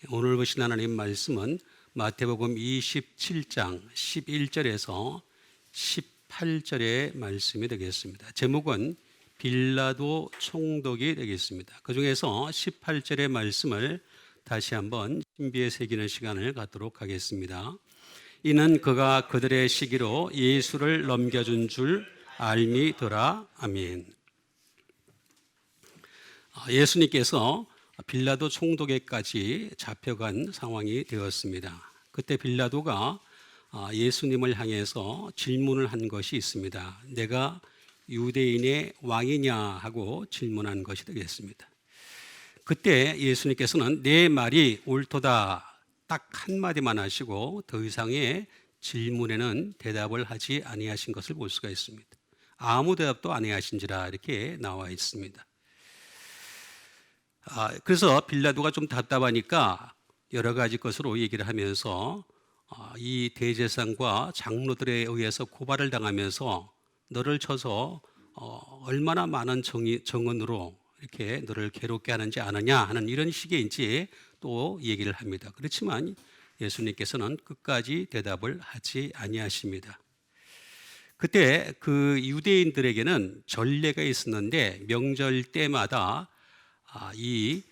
오늘 보신 하나님 말씀은 마태복음 27장 11절에서 18절의 말씀이 되겠습니다. 제목은 빌라도 총독이 되겠습니다. 그 중에서 18절의 말씀을 다시 한번 신비에 새기는 시간을 갖도록 하겠습니다. 이는 그가 그들의 시기로 예수를 넘겨준 줄 알미더라. 아멘. 예수님께서 빌라도 총독에까지 잡혀간 상황이 되었습니다. 그때 빌라도가 예수님을 향해서 질문을 한 것이 있습니다. 내가 유대인의 왕이냐 하고 질문한 것이 되겠습니다. 그때 예수님께서는 내 말이 옳도다 딱 한마디만 하시고 더 이상의 질문에는 대답을 하지 아니하신 것을 볼 수가 있습니다. 아무 대답도 아니하신지라 이렇게 나와 있습니다. 그래서 빌라도가 좀 답답하니까 여러 가지 것으로 얘기를 하면서 이 대제사장과 장로들에 의해서 고발을 당하면서 너를 쳐서 얼마나 많은 정언으로 이렇게 너를 괴롭게 하는지 아느냐 하는 이런 식의 이제 또 얘기를 합니다. 그렇지만 예수님께서는 끝까지 대답을 하지 아니하십니다. 그때 그 유대인들에게는 전례가 있었는데 명절 때마다 이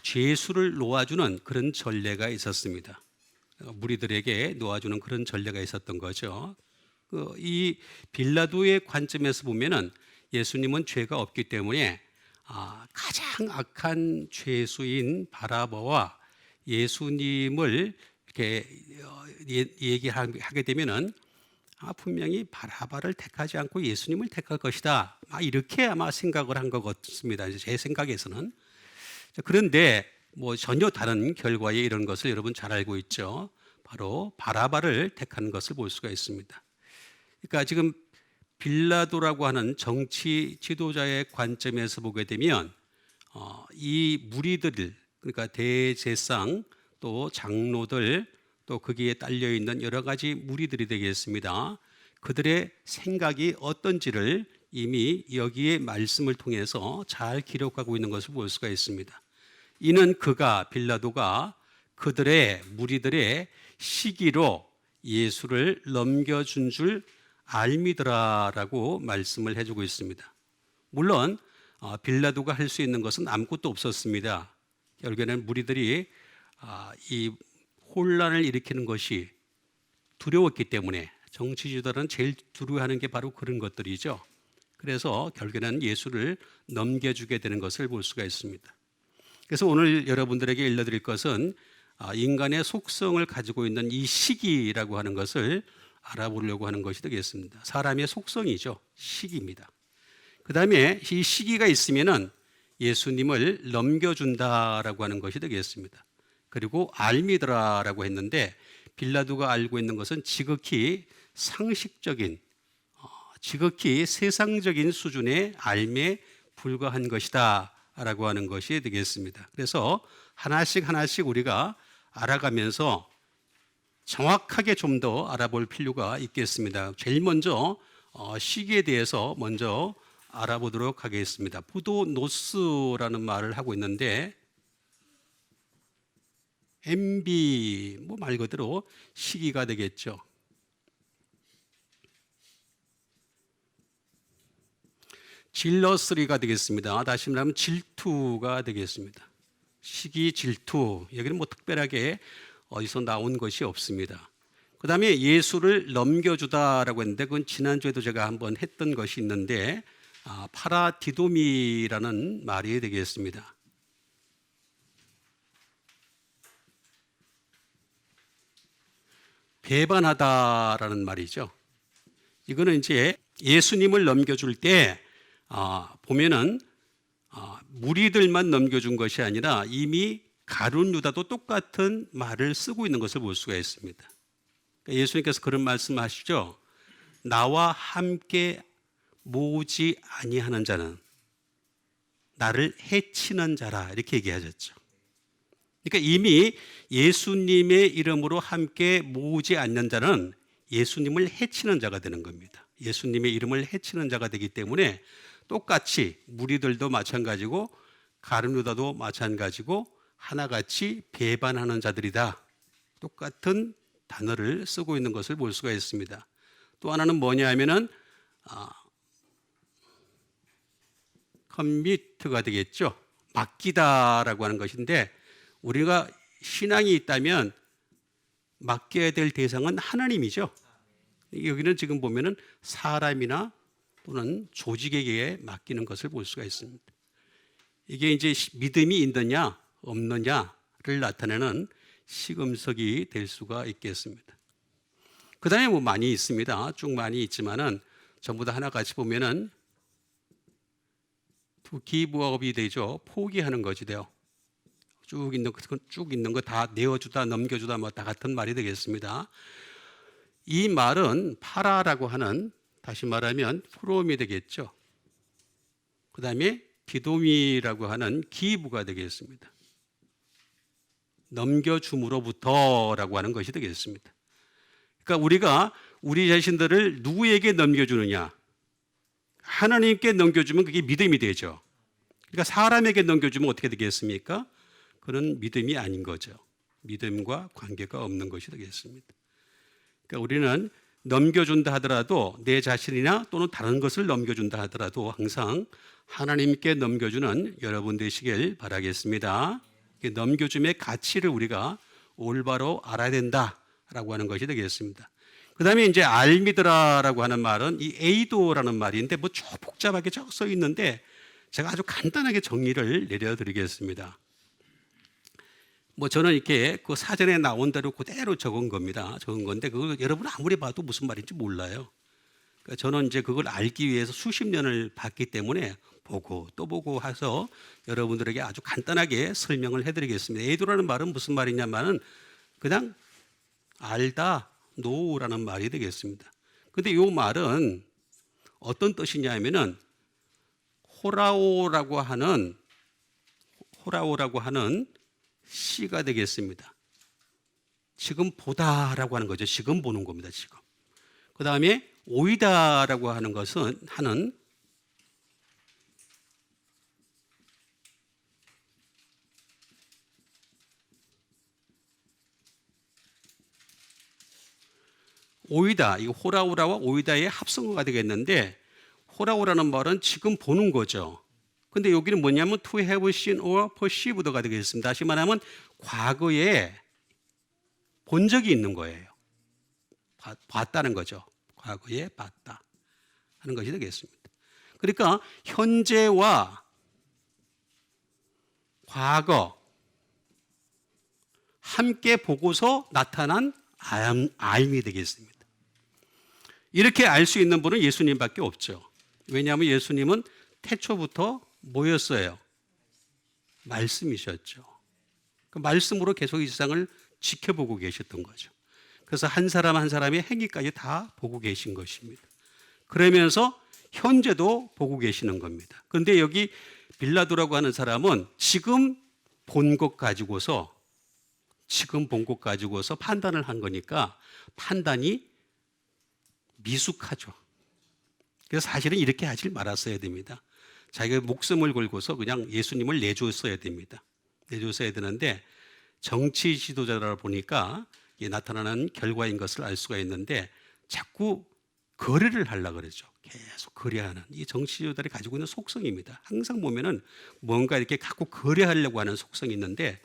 죄수를 놓아주는 그런 전례가 있었습니다. 무리들에게 놓아주는 그런 전례가 있었던 거죠. 이 빌라도의 관점에서 보면은 예수님은 죄가 없기 때문에 가장 악한 죄수인 바라바와 예수님을 이렇게 얘기하게 되면은 분명히 바라바를 택하지 않고 예수님을 택할 것이다. 이렇게 아마 생각을 한 것 같습니다. 제 생각에서는. 그런데 전혀 다른 결과에 이런 것을 여러분 잘 알고 있죠. 바로 바라바를 택하는 것을 볼 수가 있습니다. 그러니까 지금 빌라도라고 하는 정치 지도자의 관점에서 보게 되면 이 무리들, 그러니까 대제사장 또 장로들 또 거기에 딸려 있는 여러 가지 무리들이 되겠습니다. 그들의 생각이 어떤지를 이미 여기에 말씀을 통해서 잘 기록하고 있는 것을 볼 수가 있습니다. 이는 빌라도가 그들의 무리들의 시기로 예수를 넘겨준 줄 알미더라라고 말씀을 해주고 있습니다. 물론 빌라도가 할 수 있는 것은 아무것도 없었습니다. 결국에는 무리들이 이 혼란을 일으키는 것이 두려웠기 때문에 정치 지도자는 제일 두려워하는 게 바로 그런 것들이죠. 그래서 결국에는 예수를 넘겨주게 되는 것을 볼 수가 있습니다. 그래서 오늘 여러분들에게 일러드릴 것은 인간의 속성을 가지고 있는 이 시기라고 하는 것을 알아보려고 하는 것이 되겠습니다. 사람의 속성이죠. 시기입니다. 그 다음에 이 시기가 있으면은 예수님을 넘겨준다라고 하는 것이 되겠습니다. 그리고 알미더라라고 했는데 빌라도가 알고 있는 것은 지극히 상식적인, 지극히 세상적인 수준의 알미에 불과한 것이다 라고 하는 것이 되겠습니다. 그래서 하나씩 우리가 알아가면서 정확하게 좀 더 알아볼 필요가 있겠습니다. 제일 먼저 시기에 대해서 먼저 알아보도록 하겠습니다. 부도노스라는 말을 하고 있는데 MB 말 그대로 시기가 되겠죠. 질러스리가 되겠습니다. 다시 말하면 질투가 되겠습니다. 시기, 질투. 여기는 특별하게 어디서 나온 것이 없습니다. 그 다음에 예수를 넘겨주다라고 했는데 그건 지난주에도 제가 한번 했던 것이 있는데 파라디도미라는 말이 되겠습니다. 배반하다라는 말이죠. 이거는 이제 예수님을 넘겨줄 때 보면은 무리들만 넘겨준 것이 아니라 이미 가룟 유다도 똑같은 말을 쓰고 있는 것을 볼 수가 있습니다. 그러니까 예수님께서 그런 말씀하시죠. 나와 함께 모으지 아니하는 자는 나를 해치는 자라 이렇게 얘기하셨죠. 그러니까 이미 예수님의 이름으로 함께 모으지 않는 자는 예수님을 해치는 자가 되는 겁니다. 예수님의 이름을 해치는 자가 되기 때문에 똑같이 무리들도 마찬가지고 가룟 유다도 마찬가지고 하나같이 배반하는 자들이다. 똑같은 단어를 쓰고 있는 것을 볼 수가 있습니다. 또 하나는 뭐냐 하면은 커미트가 되겠죠. 맡기다라고 하는 것인데, 우리가 신앙이 있다면 맡겨야 될 대상은 하나님이죠. 여기는 지금 보면은 사람이나 또는 조직에게 맡기는 것을 볼 수가 있습니다. 이게 이제 믿음이 있느냐 없느냐를 나타내는 시금석이 될 수가 있겠습니다. 그 다음에 뭐 많이 있습니다. 쭉 많이 있지만은 전부 다 하나같이 보면은 to give up이 되죠. 포기하는 것이 돼요. 쭉 있는 거 다 내어주다, 넘겨주다, 뭐 다 같은 말이 되겠습니다. 이 말은 파라라고 하는, 다시 말하면 프롬이 되겠죠. 그 다음에 디도미라고 하는 기부가 되겠습니다. 넘겨줌으로부터라고 하는 것이 되겠습니다. 그러니까 우리가 우리 자신들을 누구에게 넘겨주느냐, 하나님께 넘겨주면 그게 믿음이 되죠. 그러니까 사람에게 넘겨주면 어떻게 되겠습니까? 그건 믿음이 아닌 거죠. 믿음과 관계가 없는 것이 되겠습니다. 그러니까 우리는 넘겨준다 하더라도, 내 자신이나 또는 다른 것을 넘겨준다 하더라도 항상 하나님께 넘겨주는 여러분 되시길 바라겠습니다. 넘겨줌의 가치를 우리가 올바로 알아야 된다라고 하는 것이 되겠습니다. 그 다음에 이제 알미드라라고 하는 말은 이 에이도라는 말인데 뭐 쭉 복잡하게 써 있는데 제가 아주 간단하게 정리를 내려드리겠습니다. 뭐 저는 이렇게 그 사전에 나온 대로 그대로 적은 겁니다. 적은 건데 그걸 여러분 아무리 봐도 무슨 말인지 몰라요. 그러니까 저는 이제 그걸 알기 위해서 수십 년을 봤기 때문에 보고 또 보고 해서 여러분들에게 아주 간단하게 설명을 해드리겠습니다. 에이도라는 말은 무슨 말이냐면은 그냥 알다, 노라는 말이 되겠습니다. 근데 이 말은 어떤 뜻이냐면은 호라오라고 하는 시가 되겠습니다. 지금 보다라고 하는 거죠. 지금 보는 겁니다. 지금. 그 다음에 오이다라고 하는 것은 오이다, 이 호라오라와 오이다의 합성어가 되겠는데, 호라오라는 말은 지금 보는 거죠. 근데 여기는 뭐냐면 to have seen or perceived가 되겠습니다. 다시 말하면 과거에 본 적이 있는 거예요. 봤다는 거죠. 과거에 봤다 하는 것이 되겠습니다. 그러니까 현재와 과거 함께 보고서 나타난 알미 되겠습니다. 이렇게 알 수 있는 분은 예수님밖에 없죠. 왜냐하면 예수님은 태초부터 뭐였어요? 말씀이셨죠. 그 말씀으로 계속 이 세상을 지켜보고 계셨던 거죠. 그래서 한 사람 한 사람의 행위까지 다 보고 계신 것입니다. 그러면서 현재도 보고 계시는 겁니다. 그런데 여기 빌라도라고 하는 사람은 지금 본 것 가지고서 판단을 한 거니까 판단이 미숙하죠. 그래서 사실은 이렇게 하질 말았어야 됩니다. 자기가 목숨을 걸고서 그냥 예수님을 내줬어야 됩니다. 내줬어야 되는데 정치 지도자라 보니까 나타나는 결과인 것을 알 수가 있는데 자꾸 거래를 하려고 그러죠. 계속 거래하는 이 정치 지도자들이 가지고 있는 속성입니다. 항상 보면은 뭔가 이렇게 갖고 거래하려고 하는 속성이 있는데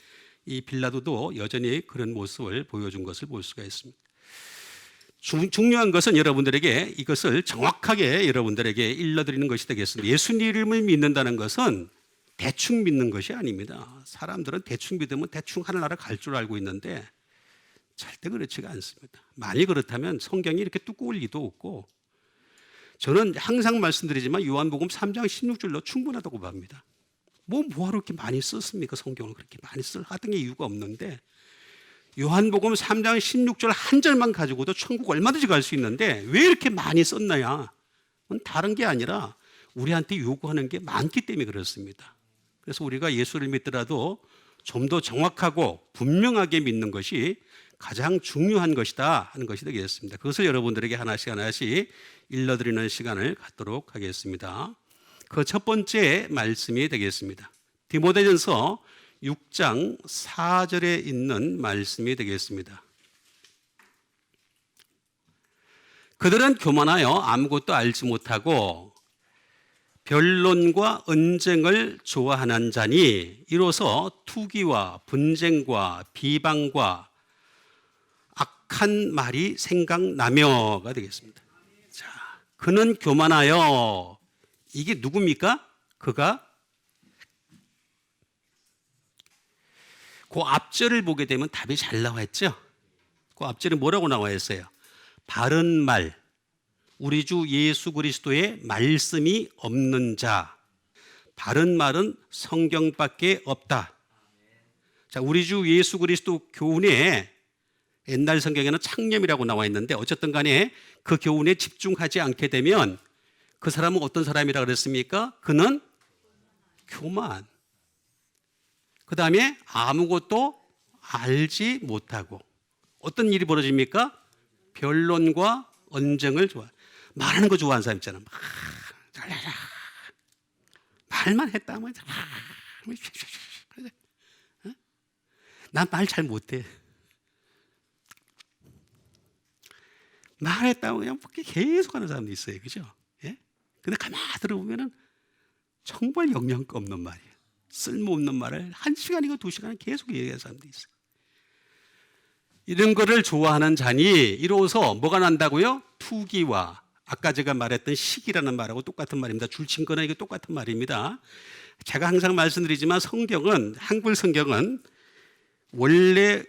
이 빌라도도 여전히 그런 모습을 보여준 것을 볼 수가 있습니다. 중요한 것은 여러분들에게 이것을 정확하게 여러분들에게 일러드리는 것이 되겠습니다. 예수님을 믿는다는 것은 대충 믿는 것이 아닙니다. 사람들은 대충 믿으면 대충 하늘나라 갈 줄 알고 있는데 절대 그렇지가 않습니다. 만일 그렇다면 성경이 이렇게 두꺼울 리도 없고, 저는 항상 말씀드리지만 요한복음 3장 16절로 충분하다고 봅니다. 뭐하러 이렇게 많이 썼습니까? 성경을 그렇게 많이 하던 이유가 없는데 요한복음 3장 16절 한 절만 가지고도 천국 얼마든지 갈 수 있는데 왜 이렇게 많이 썼나요? 다른 게 아니라 우리한테 요구하는 게 많기 때문에 그렇습니다. 그래서 우리가 예수를 믿더라도 좀 더 정확하고 분명하게 믿는 것이 가장 중요한 것이다 하는 것이 되겠습니다. 그것을 여러분들에게 하나씩 일러드리는 시간을 갖도록 하겠습니다. 그 첫 번째 말씀이 되겠습니다. 디모데전서 6장 4절에 있는 말씀이 되겠습니다. 그들은 교만하여 아무것도 알지 못하고 변론과 언쟁을 좋아하는 자니 이로써 투기와 분쟁과 비방과 악한 말이 생각나며가 되겠습니다. 자, 그는 교만하여, 이게 누굽니까? 그가 그 앞절을 보게 되면 답이 잘 나와 있죠. 그 앞절에 뭐라고 나와 있어요? 바른 말, 우리 주 예수 그리스도의 말씀이 없는 자. 바른 말은 성경밖에 없다. 자, 우리 주 예수 그리스도 교훈에 옛날 성경에는 창념이라고 나와 있는데 어쨌든 간에 그 교훈에 집중하지 않게 되면 그 사람은 어떤 사람이라 그랬습니까? 그는 교만. 그 다음에 아무것도 알지 못하고 어떤 일이 벌어집니까? 변론과 언쟁을 좋아. 말하는 거 좋아하는 사람 있잖아. 말만 했다 하면 난 말 잘 못해. 말했다고 그냥 계속 하는 사람도 있어요. 그죠? 예? 근데 가만히 들어보면은 정말 영양가 없는 말이에요. 쓸모없는 말을 1시간이고 2시간 계속 얘기하는 사람도 있어요. 이런 거를 좋아하는 자니 이로써 뭐가 난다고요? 투기와, 아까 제가 말했던 시기라는 말하고 똑같은 말입니다. 줄친 거는 이게 똑같은 말입니다. 제가 항상 말씀드리지만 성경은, 한글 성경은 원래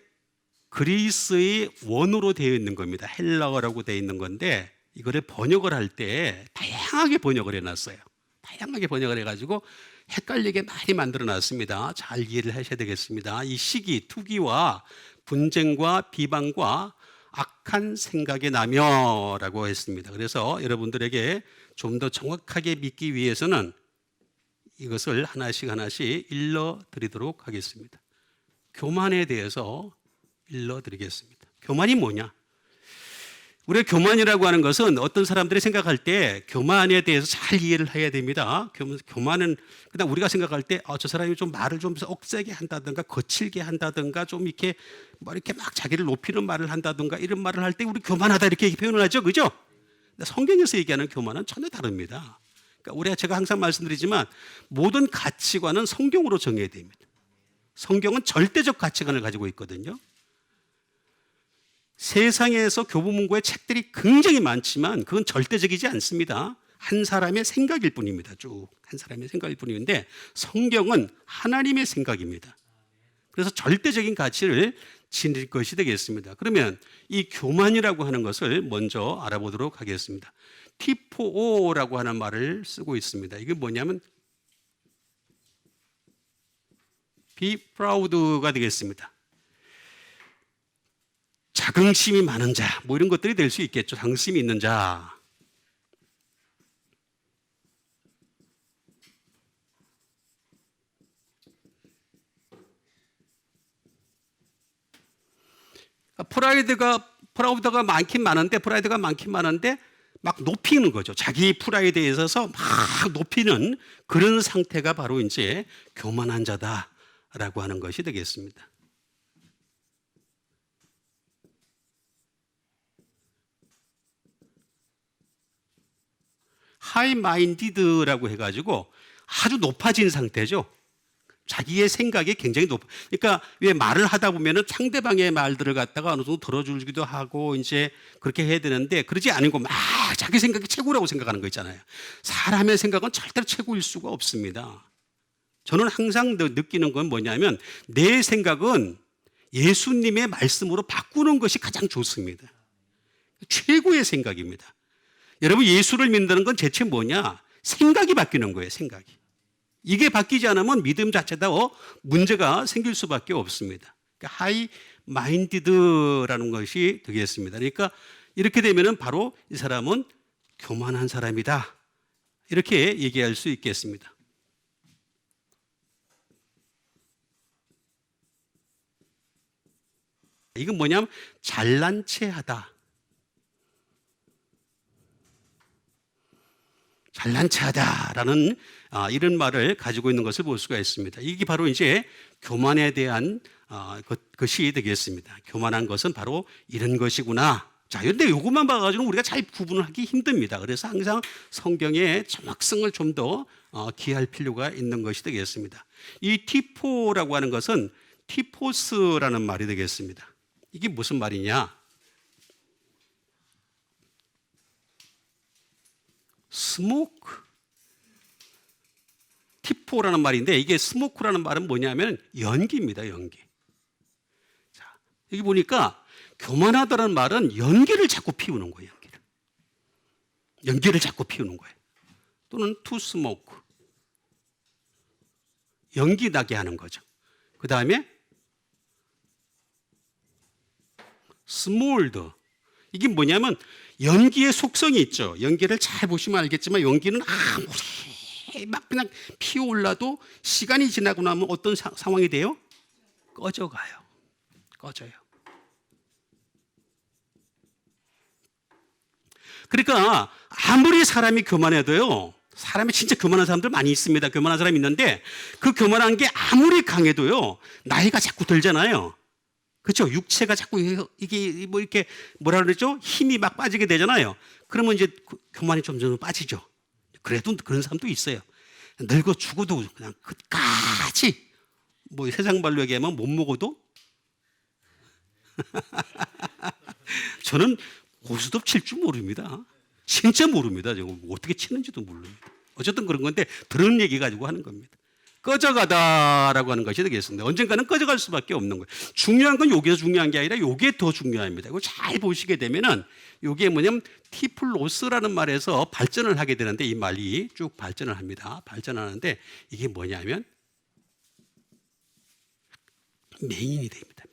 그리스의 원어로 되어 있는 겁니다. 헬라어라고 되어 있는 건데 이거를 번역을 할 때 다양하게 번역을 해놨어요. 다양하게 번역을 해가지고 헷갈리게 많이 만들어 놨습니다. 잘 이해를 하셔야 되겠습니다. 이 시기, 투기와 분쟁과 비방과 악한 생각이 나며라고 했습니다. 그래서 여러분들에게 좀 더 정확하게 믿기 위해서는 이것을 하나씩 하나씩 일러드리도록 하겠습니다. 교만에 대해서 일러드리겠습니다. 교만이 뭐냐? 우리가 교만이라고 하는 것은 어떤 사람들이 생각할 때 교만에 대해서 잘 이해를 해야 됩니다. 교만은 그냥 우리가 생각할 때 저 사람이 좀 말을 좀 억세게 한다든가 거칠게 한다든가 좀 이렇게 막 자기를 높이는 말을 한다든가 이런 말을 할 때 우리 교만하다 이렇게 표현을 하죠. 그죠? 근데 성경에서 얘기하는 교만은 전혀 다릅니다. 그러니까 제가 항상 말씀드리지만 모든 가치관은 성경으로 정해야 됩니다. 성경은 절대적 가치관을 가지고 있거든요. 세상에서 교보문고의 책들이 굉장히 많지만 그건 절대적이지 않습니다. 한 사람의 생각일 뿐입니다. 쭉 한 사람의 생각일 뿐인데 성경은 하나님의 생각입니다. 그래서 절대적인 가치를 지닐 것이 되겠습니다. 그러면 이 교만이라고 하는 것을 먼저 알아보도록 하겠습니다. T4O라고 하는 말을 쓰고 있습니다. 이게 뭐냐면 be proud가 되겠습니다. 자긍심이 많은 자, 뭐 이런 것들이 될 수 있겠죠. 자긍심이 있는 자. 프라우드가 많긴 많은데 막 높이는 거죠. 자기 프라이드에 있어서 막 높이는 그런 상태가 바로 이제 교만한 자다라고 하는 것이 되겠습니다. 하이마인디드라고 해가지고 아주 높아진 상태죠. 자기의 생각이 굉장히 그러니까 왜 말을 하다 보면은 상대방의 말들을 갖다가 어느 정도 들어주기도 하고 이제 그렇게 해야 되는데 그러지 않고 막 자기 생각이 최고라고 생각하는 거 있잖아요. 사람의 생각은 절대로 최고일 수가 없습니다. 저는 항상 느끼는 건 뭐냐면 내 생각은 예수님의 말씀으로 바꾸는 것이 가장 좋습니다. 최고의 생각입니다. 여러분 예수를 믿는다는 건 대체 뭐냐? 생각이 바뀌는 거예요. 생각이. 이게 바뀌지 않으면 믿음 자체다 문제가 생길 수밖에 없습니다. 그러니까 하이 마인디드라는 것이 되겠습니다. 그러니까 이렇게 되면은 바로 이 사람은 교만한 사람이다. 이렇게 얘기할 수 있겠습니다. 이건 뭐냐면 잘난 체하다. 잘난 체하다라는 이런 말을 가지고 있는 것을 볼 수가 있습니다. 이게 바로 이제 교만에 대한 것이 되겠습니다. 교만한 것은 바로 이런 것이구나. 자, 그런데 이것만 봐가지고 우리가 잘 구분을 하기 힘듭니다. 그래서 항상 성경의 정확성을 좀 더 기할 필요가 있는 것이 되겠습니다. 이 티포라고 하는 것은 티포스라는 말이 되겠습니다. 이게 무슨 말이냐? 스모크. 티포라는 말인데 이게 스모크라는 말은 뭐냐면 연기입니다. 연기. 자, 여기 보니까 교만하다는 말은 연기를 자꾸 피우는 거예요. 연기를 자꾸 피우는 거예요. 또는 to smoke. 연기 나게 하는 거죠. 그 다음에 smolder. 이게 뭐냐면 연기의 속성이 있죠. 연기를 잘 보시면 알겠지만 연기는 아무리 막 그냥 피어올라도 시간이 지나고 나면 어떤 상황이 돼요? 꺼져가요. 꺼져요. 그러니까 아무리 사람이 교만해도요. 사람이 진짜 교만한 사람들 많이 있습니다. 교만한 사람이 있는데 그 교만한 게 아무리 강해도요. 나이가 자꾸 들잖아요. 그렇죠? 육체가 자꾸 이게 뭐 이렇게 뭐라 그러죠? 힘이 막 빠지게 되잖아요. 그러면 이제 교만이 점점 빠지죠. 그래도 그런 사람도 있어요. 늙어 죽어도 그냥 끝까지 뭐 세상 말로 얘기하면 못 먹어도 저는 고스톱 칠 줄 모릅니다. 진짜 모릅니다. 제가 어떻게 치는지도 모릅니다. 어쨌든 그런 건데 들은 얘기 가지고 하는 겁니다. 꺼져가다라고 하는 것이 되겠습니다. 언젠가는 꺼져갈 수밖에 없는 거예요. 중요한 건 여기서 중요한 게 아니라 이게 더 중요합니다. 이거 잘 보시게 되면은 이게 뭐냐면 티플로스라는 말에서 발전을 하게 되는데 이 말이 쭉 발전을 합니다. 발전하는데 이게 뭐냐면 맹인이 됩니다.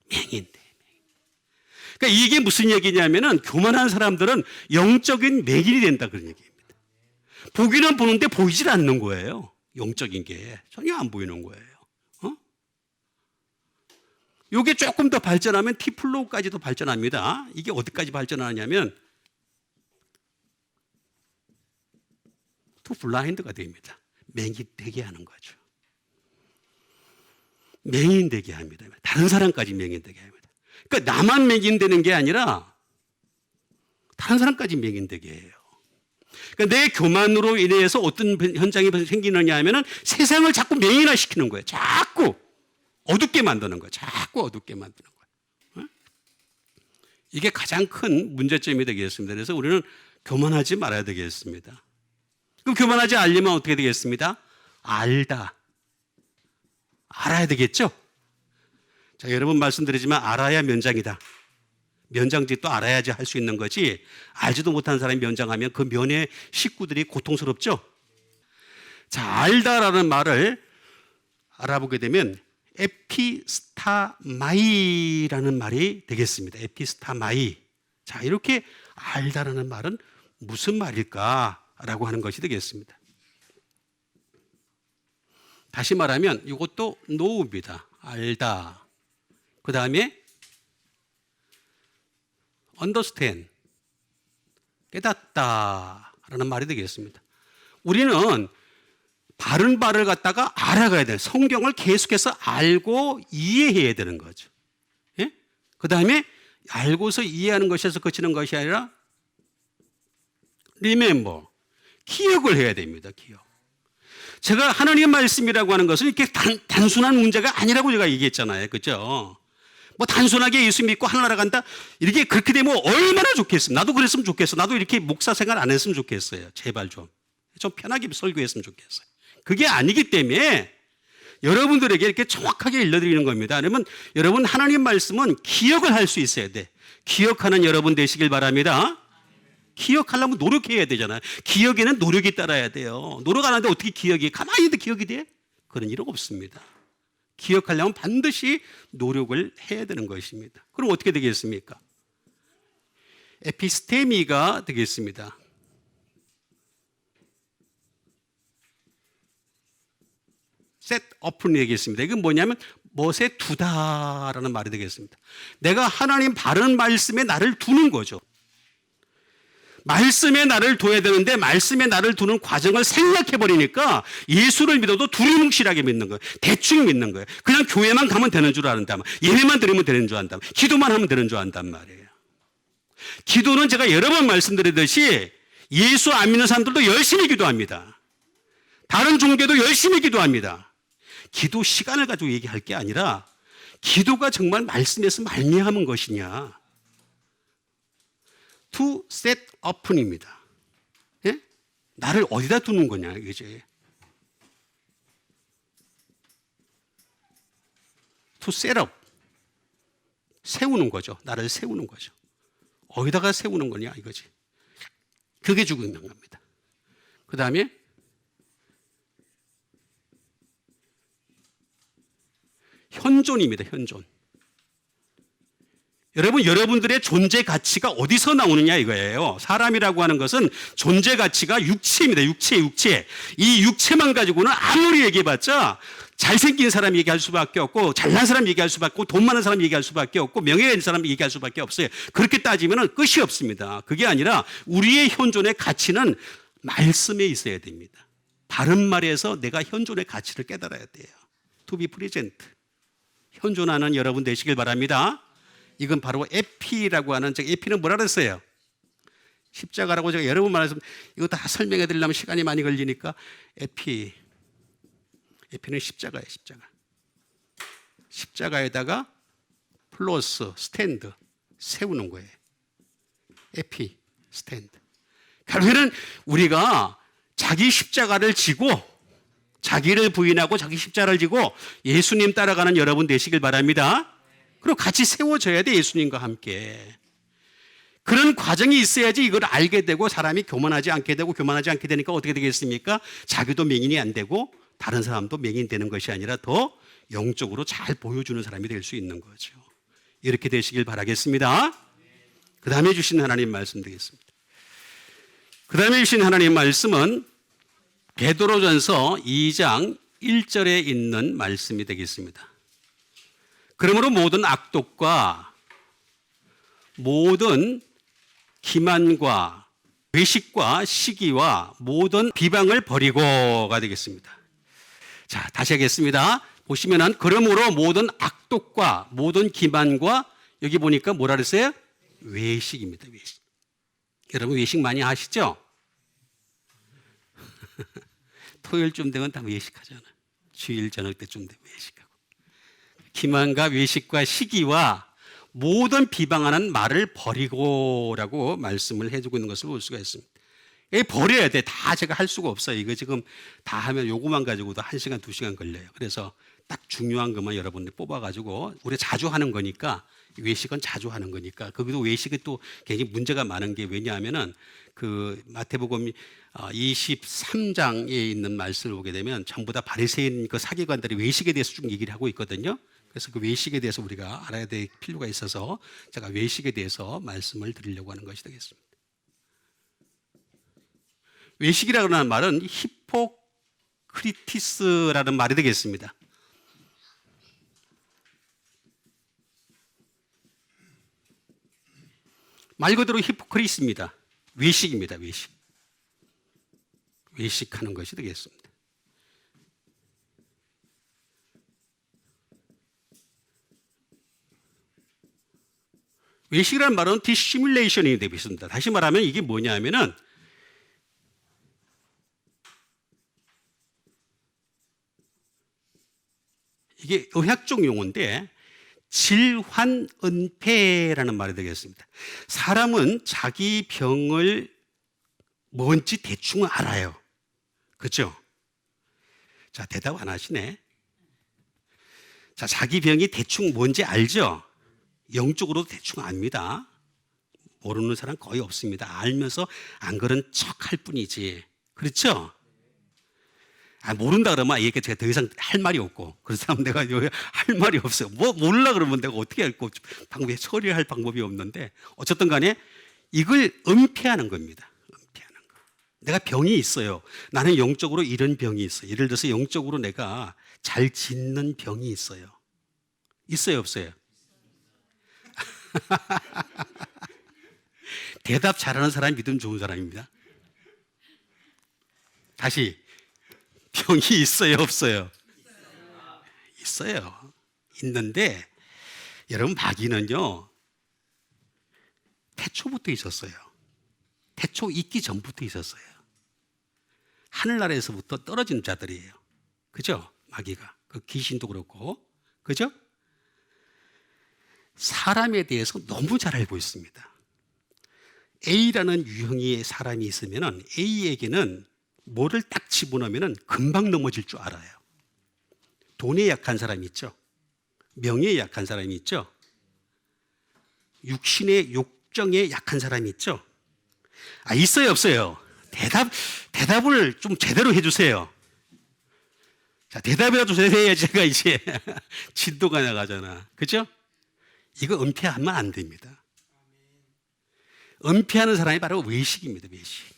맹인. 그러니까 이게 무슨 얘기냐면은 교만한 사람들은 영적인 맹인이 된다 그런 얘기입니다. 보기는 보는데 보이질 않는 거예요. 영적인 게 전혀 안 보이는 거예요. 이게 조금 더 발전하면 티플로우까지도 발전합니다. 이게 어디까지 발전하냐면 투 블라인드가 됩니다. 맹인 되게 하는 거죠. 맹인 되게 합니다. 다른 사람까지 맹인 되게 합니다. 그러니까 나만 맹인되는 게 아니라 다른 사람까지 맹인되게 해요. 그러니까 내 교만으로 인해서 어떤 현상이 생기느냐 하면은 세상을 자꾸 맹인화시키는 거예요. 자꾸 어둡게 만드는 거예요. 자꾸 어둡게 만드는 거예요. 이게 가장 큰 문제점이 되겠습니다. 그래서 우리는 교만하지 말아야 되겠습니다. 그럼 교만하지 않으려면 어떻게 되겠습니다? 알아야 되겠죠? 자, 여러 번 말씀드리지만 알아야 면장이다. 면장지 또 알아야지 할 수 있는 거지 알지도 못하는 사람이 면장하면 그 면의 식구들이 고통스럽죠. 자, 알다라는 말을 알아보게 되면 에피스타마이라는 말이 되겠습니다. 에피스타마이. 자, 이렇게 알다라는 말은 무슨 말일까라고 하는 것이 되겠습니다. 다시 말하면 이것도 know입니다. 알다. 그 다음에 understand, 깨닫다라는 말이 되겠습니다. 우리는 바른 바를 갖다가 알아가야 돼요. 성경을 계속해서 알고 이해해야 되는 거죠. 예? 그 다음에 알고서 이해하는 것에서 그치는 것이 아니라 remember, 기억을 해야 됩니다. 기억. 제가 하나님의 말씀이라고 하는 것은 이렇게 단순한 문제가 아니라고 제가 얘기했잖아요. 그렇죠? 뭐 단순하게 예수 믿고 하늘나라 간다 이렇게 그렇게 되면 얼마나 좋겠습니까? 나도 그랬으면 좋겠어. 나도 이렇게 목사 생활 안 했으면 좋겠어요. 제발 좀 편하게 설교했으면 좋겠어요. 그게 아니기 때문에 여러분들에게 이렇게 정확하게 일러드리는 겁니다. 그러면 여러분 하나님 말씀은 기억을 할 수 있어야 돼. 기억하는 여러분 되시길 바랍니다. 기억하려면 노력해야 되잖아요. 기억에는 노력이 따라야 돼요. 노력 안 하는데 어떻게 기억이 가만히 있는데 기억이 돼? 그런 일은 없습니다. 기억하려면 반드시 노력을 해야 되는 것입니다. 그럼 어떻게 되겠습니까? 에피스테미가 되겠습니다. set up은 얘기했습니다. 이건 뭐냐면 멋에 두다라는 말이 되겠습니다. 내가 하나님 바른 말씀에 나를 두는 거죠. 말씀에 나를 둬야 되는데 말씀에 나를 두는 과정을 생략해버리니까 예수를 믿어도 두리뭉실하게 믿는 거예요. 대충 믿는 거예요. 그냥 교회만 가면 되는 줄 안다. 예배만 드리면 되는 줄 안다. 기도만 하면 되는 줄 안단 말이에요. 기도는 제가 여러 번 말씀드렸듯이 예수 안 믿는 사람들도 열심히 기도합니다. 다른 종교도 열심히 기도합니다. 기도 시간을 가지고 얘기할 게 아니라 기도가 정말 말씀에서 말미암은 것이냐. to set up입니다. 예? 나를 어디다 두는 거냐 이거지. to set up. 세우는 거죠. 나를 세우는 거죠. 어디다가 세우는 거냐 이거지. 그게 중요한 겁니다. 그 다음에 현존입니다. 현존. 여러분, 여러분들의 존재 가치가 어디서 나오느냐 이거예요. 사람이라고 하는 것은 존재 가치가 육체입니다. 육체. 이 육체만 가지고는 아무리 얘기해봤자 잘생긴 사람 얘기할 수밖에 없고 잘난 사람 얘기할 수밖에 없고 돈 많은 사람 얘기할 수밖에 없고 명예 있는 사람 얘기할 수밖에 없어요. 그렇게 따지면 끝이 없습니다. 그게 아니라 우리의 현존의 가치는 말씀에 있어야 됩니다. 다른 말에서 내가 현존의 가치를 깨달아야 돼요. To be present. 현존하는 여러분 되시길 바랍니다. 이건 바로 에피라고 하는, 에피는 뭐라 그랬어요? 십자가라고 제가 여러 번 말해서 이거 다 설명해 드리려면 시간이 많이 걸리니까 에피는 십자가예요. 십자가에다가 플러스 스탠드 세우는 거예요. 에피 스탠드. 결국에는 우리가 자기 십자가를 지고 자기를 부인하고 자기 십자가를 지고 예수님 따라가는 여러분 되시길 바랍니다. 그리고 같이 세워져야 돼. 예수님과 함께. 그런 과정이 있어야지 이걸 알게 되고 사람이 교만하지 않게 되니까 어떻게 되겠습니까? 자기도 맹인이 안 되고 다른 사람도 맹인 되는 것이 아니라 더 영적으로 잘 보여주는 사람이 될 수 있는 거죠. 이렇게 되시길 바라겠습니다. 그 다음에 주신 하나님 말씀 되겠습니다. 그 다음에 주신 하나님 말씀은 베드로전서 2장 1절에 있는 말씀이 되겠습니다. 그러므로 모든 악독과 모든 기만과 외식과 시기와 모든 비방을 버리고가 되겠습니다. 자, 다시 하겠습니다. 보시면은 그러므로 모든 악독과 모든 기만과 여기 보니까 뭐라 그랬어요? 외식입니다. 외식. 여러분 외식 많이 하시죠? 토요일쯤 되면 다 외식하잖아. 주일 저녁 때쯤 되면 외식하고. 기만과 외식과 시기와 모든 비방하는 말을 버리고라고 말씀을 해주고 있는 것을 볼 수가 있습니다. 버려야 돼. 다 제가 할 수가 없어요. 이거 지금 다 하면 요거만 가지고도 1시간, 2시간 걸려요. 그래서 딱 중요한 것만 여러분들 뽑아가지고 우리 자주 하는 거니까 외식은 자주 하는 거니까 거기도 외식이 또 굉장히 문제가 많은 게 왜냐하면은 그 마태복음 23장에 있는 말씀을 보게 되면 전부 다 바리새인 그 사기관들이 외식에 대해서 쭉 얘기를 하고 있거든요. 그래서 그 외식에 대해서 우리가 알아야 될 필요가 있어서 제가 외식에 대해서 말씀을 드리려고 하는 것이 되겠습니다. 외식이라고 하는 말은 히포크리티스라는 말이 되겠습니다. 말 그대로 히포크리스입니다. 외식입니다. 외식. 외식하는 것이 되겠습니다. 외식이라는 말은 디시뮬레이션이 되겠습니다. 다시 말하면 이게 뭐냐면은 이게 의학적 용어인데 질환은폐라는 말이 되겠습니다. 사람은 자기 병을 뭔지 대충 알아요. 그렇죠? 자, 대답 안 하시네. 자, 자기 병이 대충 뭔지 알죠? 영적으로도 대충 압니다. 모르는 사람 거의 없습니다. 알면서 안 그런 척 할 뿐이지. 그렇죠? 모른다 그러면 이게 제가 더 이상 할 말이 없고 그런 사람 내가 할 말이 없어요. 뭐 몰라 그러면 내가 어떻게 할고 방법에 처리할 방법이 없는데 어쨌든 간에 이걸 은폐하는 겁니다. 은폐하는 거. 내가 병이 있어요. 나는 영적으로 이런 병이 있어요. 예를 들어서 영적으로 내가 잘 짓는 병이 있어요. 있어요, 없어요? 대답 잘하는 사람이 믿음 좋은 사람입니다. 다시, 병이 있어요, 없어요? 있어요. 있는데 여러분, 마귀는요 태초부터 있었어요. 태초 있기 전부터 있었어요. 하늘나라에서부터 떨어진 자들이에요. 그죠? 마귀가. 그 귀신도 그렇고. 그죠? 사람에 대해서 너무 잘 알고 있습니다. A라는 유형의 사람이 있으면 A에게는 뭐를 딱 집어넣으면 금방 넘어질 줄 알아요. 돈에 약한 사람이 있죠. 명예에 약한 사람이 있죠. 육신의 욕정에 약한 사람이 있죠. 있어요, 없어요? 대답을 좀 제대로 해주세요. 자, 대답이라도 해야지 제가 이제 진도가 나가잖아. 그죠? 이거 은폐하면 안 됩니다. 은폐하는 사람이 바로 외식입니다, 외식.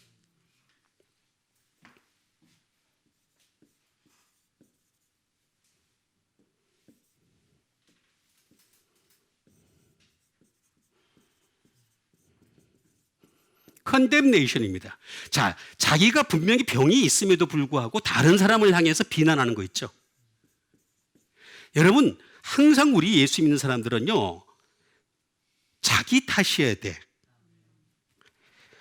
컨뎀네이션입니다. 자, 자기가 분명히 병이 있음에도 불구하고 다른 사람을 향해서 비난하는 거 있죠. 여러분, 항상 우리 예수 믿는 사람들은요, 자기 탓이어야 돼.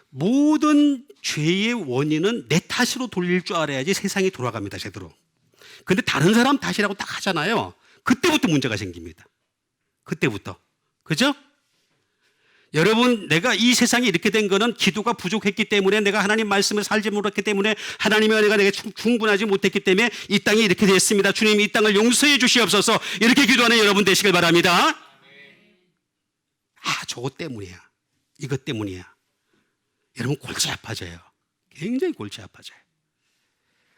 모든 죄의 원인은 내 탓으로 돌릴 줄 알아야지 세상이 돌아갑니다, 제대로. 근데 다른 사람 탓이라고 딱 하잖아요. 그때부터 문제가 생깁니다. 그때부터. 그죠? 여러분, 내가 이 세상에 이렇게 된 거는 기도가 부족했기 때문에, 내가 하나님 말씀을 살지 못했기 때문에, 하나님의 은혜가 내게 충분하지 못했기 때문에 이 땅이 이렇게 됐습니다. 주님, 이 땅을 용서해 주시옵소서. 이렇게 기도하는 여러분 되시길 바랍니다. 저거 때문이야. 이것 때문이야. 여러분, 골치 아파져요. 굉장히 골치 아파져요.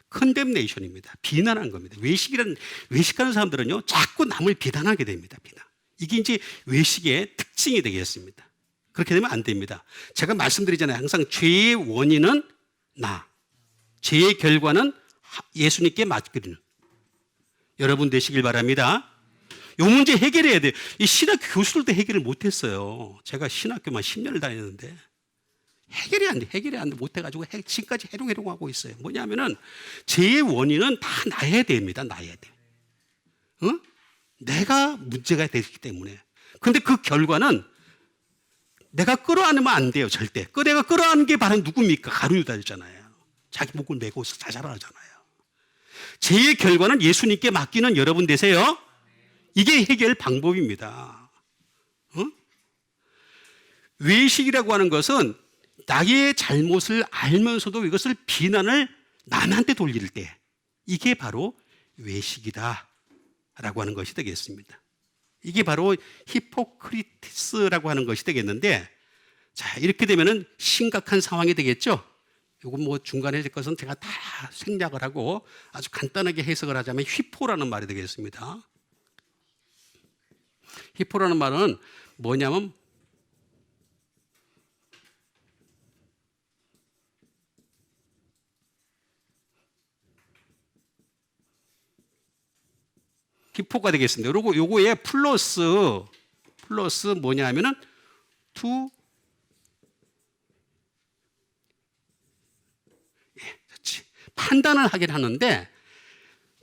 컨뎀네이션입니다. 비난한 겁니다. 외식하는 사람들은요, 자꾸 남을 비난하게 됩니다. 비난. 이게 이제 외식의 특징이 되겠습니다. 그렇게 되면 안 됩니다. 제가 말씀드리잖아요. 항상 죄의 원인은 나, 죄의 결과는 예수님께 맡기는 여러분 되시길 바랍니다. 이 문제 해결해야 돼요. 이 신학 교수들도 해결을 못했어요. 제가 신학교만 10년을 다녔는데 해결이 안 돼. 못해가지고 지금까지 해롱해롱하고 있어요. 뭐냐면은 죄의 원인은 다 나야 됩니다. 나야 돼. 어? 내가 문제가 되기 때문에. 근데 그 결과는 내가 끌어안으면 안 돼요, 절대. 내가 끌어안는 게 바로 누굽니까? 가룟유다였잖아요. 자기 목을 메고 자살하잖아요. 죄의 결과는 예수님께 맡기는 여러분 되세요. 이게 해결 방법입니다. 외식이라고 하는 것은 나의 잘못을 알면서도 이것을 비난을 남한테 돌릴 때, 이게 바로 외식이다 라고 하는 것이 되겠습니다. 이게 바로 히포크리티스라고 하는 것이 되겠는데, 자, 이렇게 되면은 심각한 상황이 되겠죠. 이거 뭐 중간에 할 것은 제가 다 생략을 하고 아주 간단하게 해석을 하자면 휘포라는 말이 되겠습니다. 휘포라는 말은 뭐냐면 히포가 되겠습니다. 그리고 요거에 플러스 뭐냐면은 to 판단을 하긴 하는데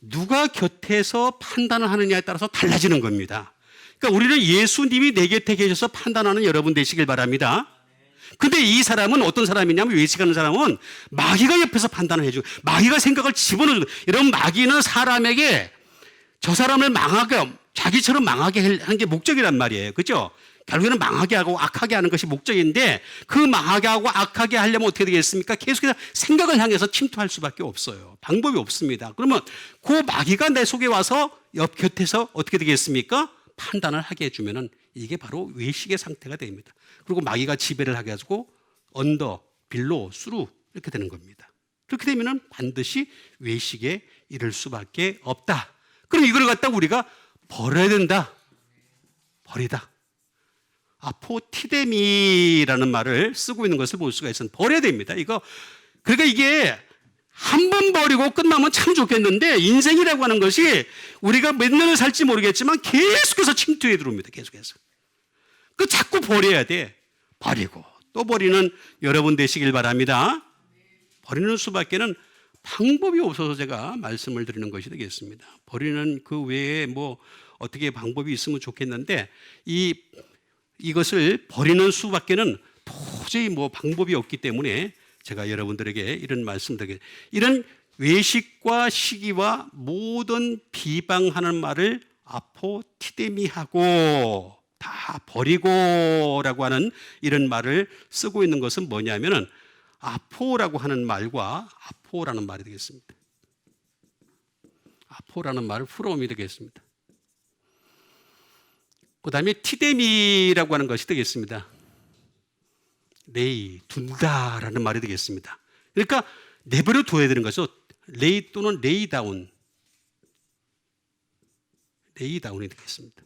누가 곁에서 판단을 하느냐에 따라서 달라지는 겁니다. 그러니까 우리는 예수님이 내 곁에 계셔서 판단하는 여러분 되시길 바랍니다. 근데 이 사람은 어떤 사람이냐면, 외식하는 사람은 마귀가 옆에서 판단을 해주고 마귀가 생각을 집어넣어주고, 여러분, 마귀는 사람에게 저 사람을 망하게, 자기처럼 망하게 하는 게 목적이란 말이에요. 그죠? 결국에는 망하게 하고 악하게 하는 것이 목적인데, 그 망하게 하고 악하게 하려면 어떻게 되겠습니까? 계속해서 생각을 향해서 침투할 수밖에 없어요. 방법이 없습니다. 그러면 그 마귀가 내 속에 와서 옆 곁에서 어떻게 되겠습니까? 판단을 하게 해주면은 이게 바로 외식의 상태가 됩니다. 그리고 마귀가 지배를 하게 해가지고 언더, 빌로, 수루 이렇게 되는 겁니다. 그렇게 되면은 반드시 외식에 이를 수밖에 없다. 그럼 이걸 갖다 우리가 버려야 된다. 버리다. 포티데미라는 말을 쓰고 있는 것을 볼 수가 있어요. 버려야 됩니다. 그러니까 이게 한 번 버리고 끝나면 참 좋겠는데, 인생이라고 하는 것이 우리가 몇 년을 살지 모르겠지만 계속해서 침투해 들어옵니다. 계속해서. 자꾸 버려야 돼. 버리고 또 버리는 여러분 되시길 바랍니다. 버리는 수밖에는 방법이 없어서 제가 말씀을 드리는 것이 되겠습니다. 버리는 그 외에 뭐 어떻게 방법이 있으면 좋겠는데 이것을 버리는 수밖에는 도저히 뭐 방법이 없기 때문에 제가 여러분들에게 이런 말씀드리겠습니다. 이런 외식과 시기와 모든 비방하는 말을 아포티데미하고 다 버리고라고 하는 이런 말을 쓰고 있는 것은 뭐냐면은 아포라고 하는 말과 아포라는 말이 되겠습니다. 아포라는 말을 풀어오면 되겠습니다. 그 다음에 티데미라고 하는 것이 되겠습니다. 레이, 둔다라는 말이 되겠습니다. 그러니까 내버려 둬야 되는 거죠. 레이 또는 레이다운. 레이다운이 되겠습니다.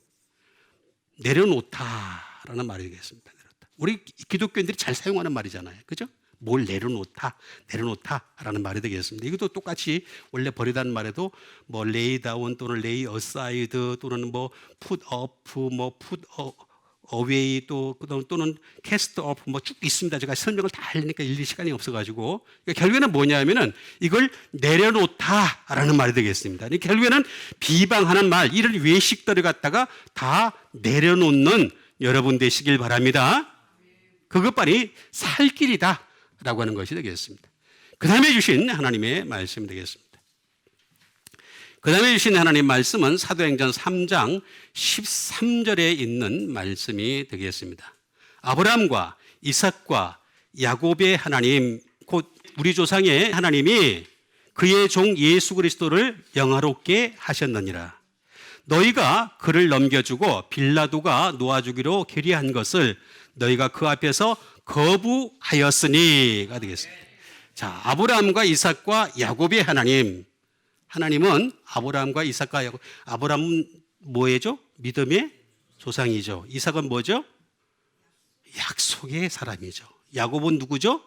내려놓다라는 말이 되겠습니다. 우리 기독교인들이 잘 사용하는 말이잖아요. 그죠? 뭘 내려놓다라는 말이 되겠습니다. 이것도 똑같이 원래 버리다는 말에도 뭐 lay down 또는 lay aside 또는 뭐 put up, 뭐 put away 또는 cast off 뭐 쭉 있습니다. 제가 설명을 다 하려니까 일일이 시간이 없어가지고 그러니까 결국에는 뭐냐면은 이걸 내려놓다라는 말이 되겠습니다. 그러니까 결국에는 비방하는 말, 이런 외식들을 갖다가 다 내려놓는 여러분 되시길 바랍니다. 그것만이 살 길이다. 라고 하는 것이 되겠습니다. 그 다음에 주신 하나님의 말씀이 되겠습니다. 그 다음에 주신 하나님의 말씀은 사도행전 3장 13절에 있는 말씀이 되겠습니다. 아브라함과 이삭과 야곱의 하나님, 곧 우리 조상의 하나님이 그의 종 예수 그리스도를 영화롭게 하셨느니라. 너희가 그를 넘겨주고 빌라도가 놓아주기로 결의한 것을 너희가 그 앞에서 거부하였으니가 되겠습니다. 자, 아브라함과 이삭과 야곱의 하나님. 하나님은 아브라함과 이삭과 야곱. 아브라함은 뭐예요? 믿음의 조상이죠. 이삭은 뭐죠? 약속의 사람이죠. 야곱은 누구죠?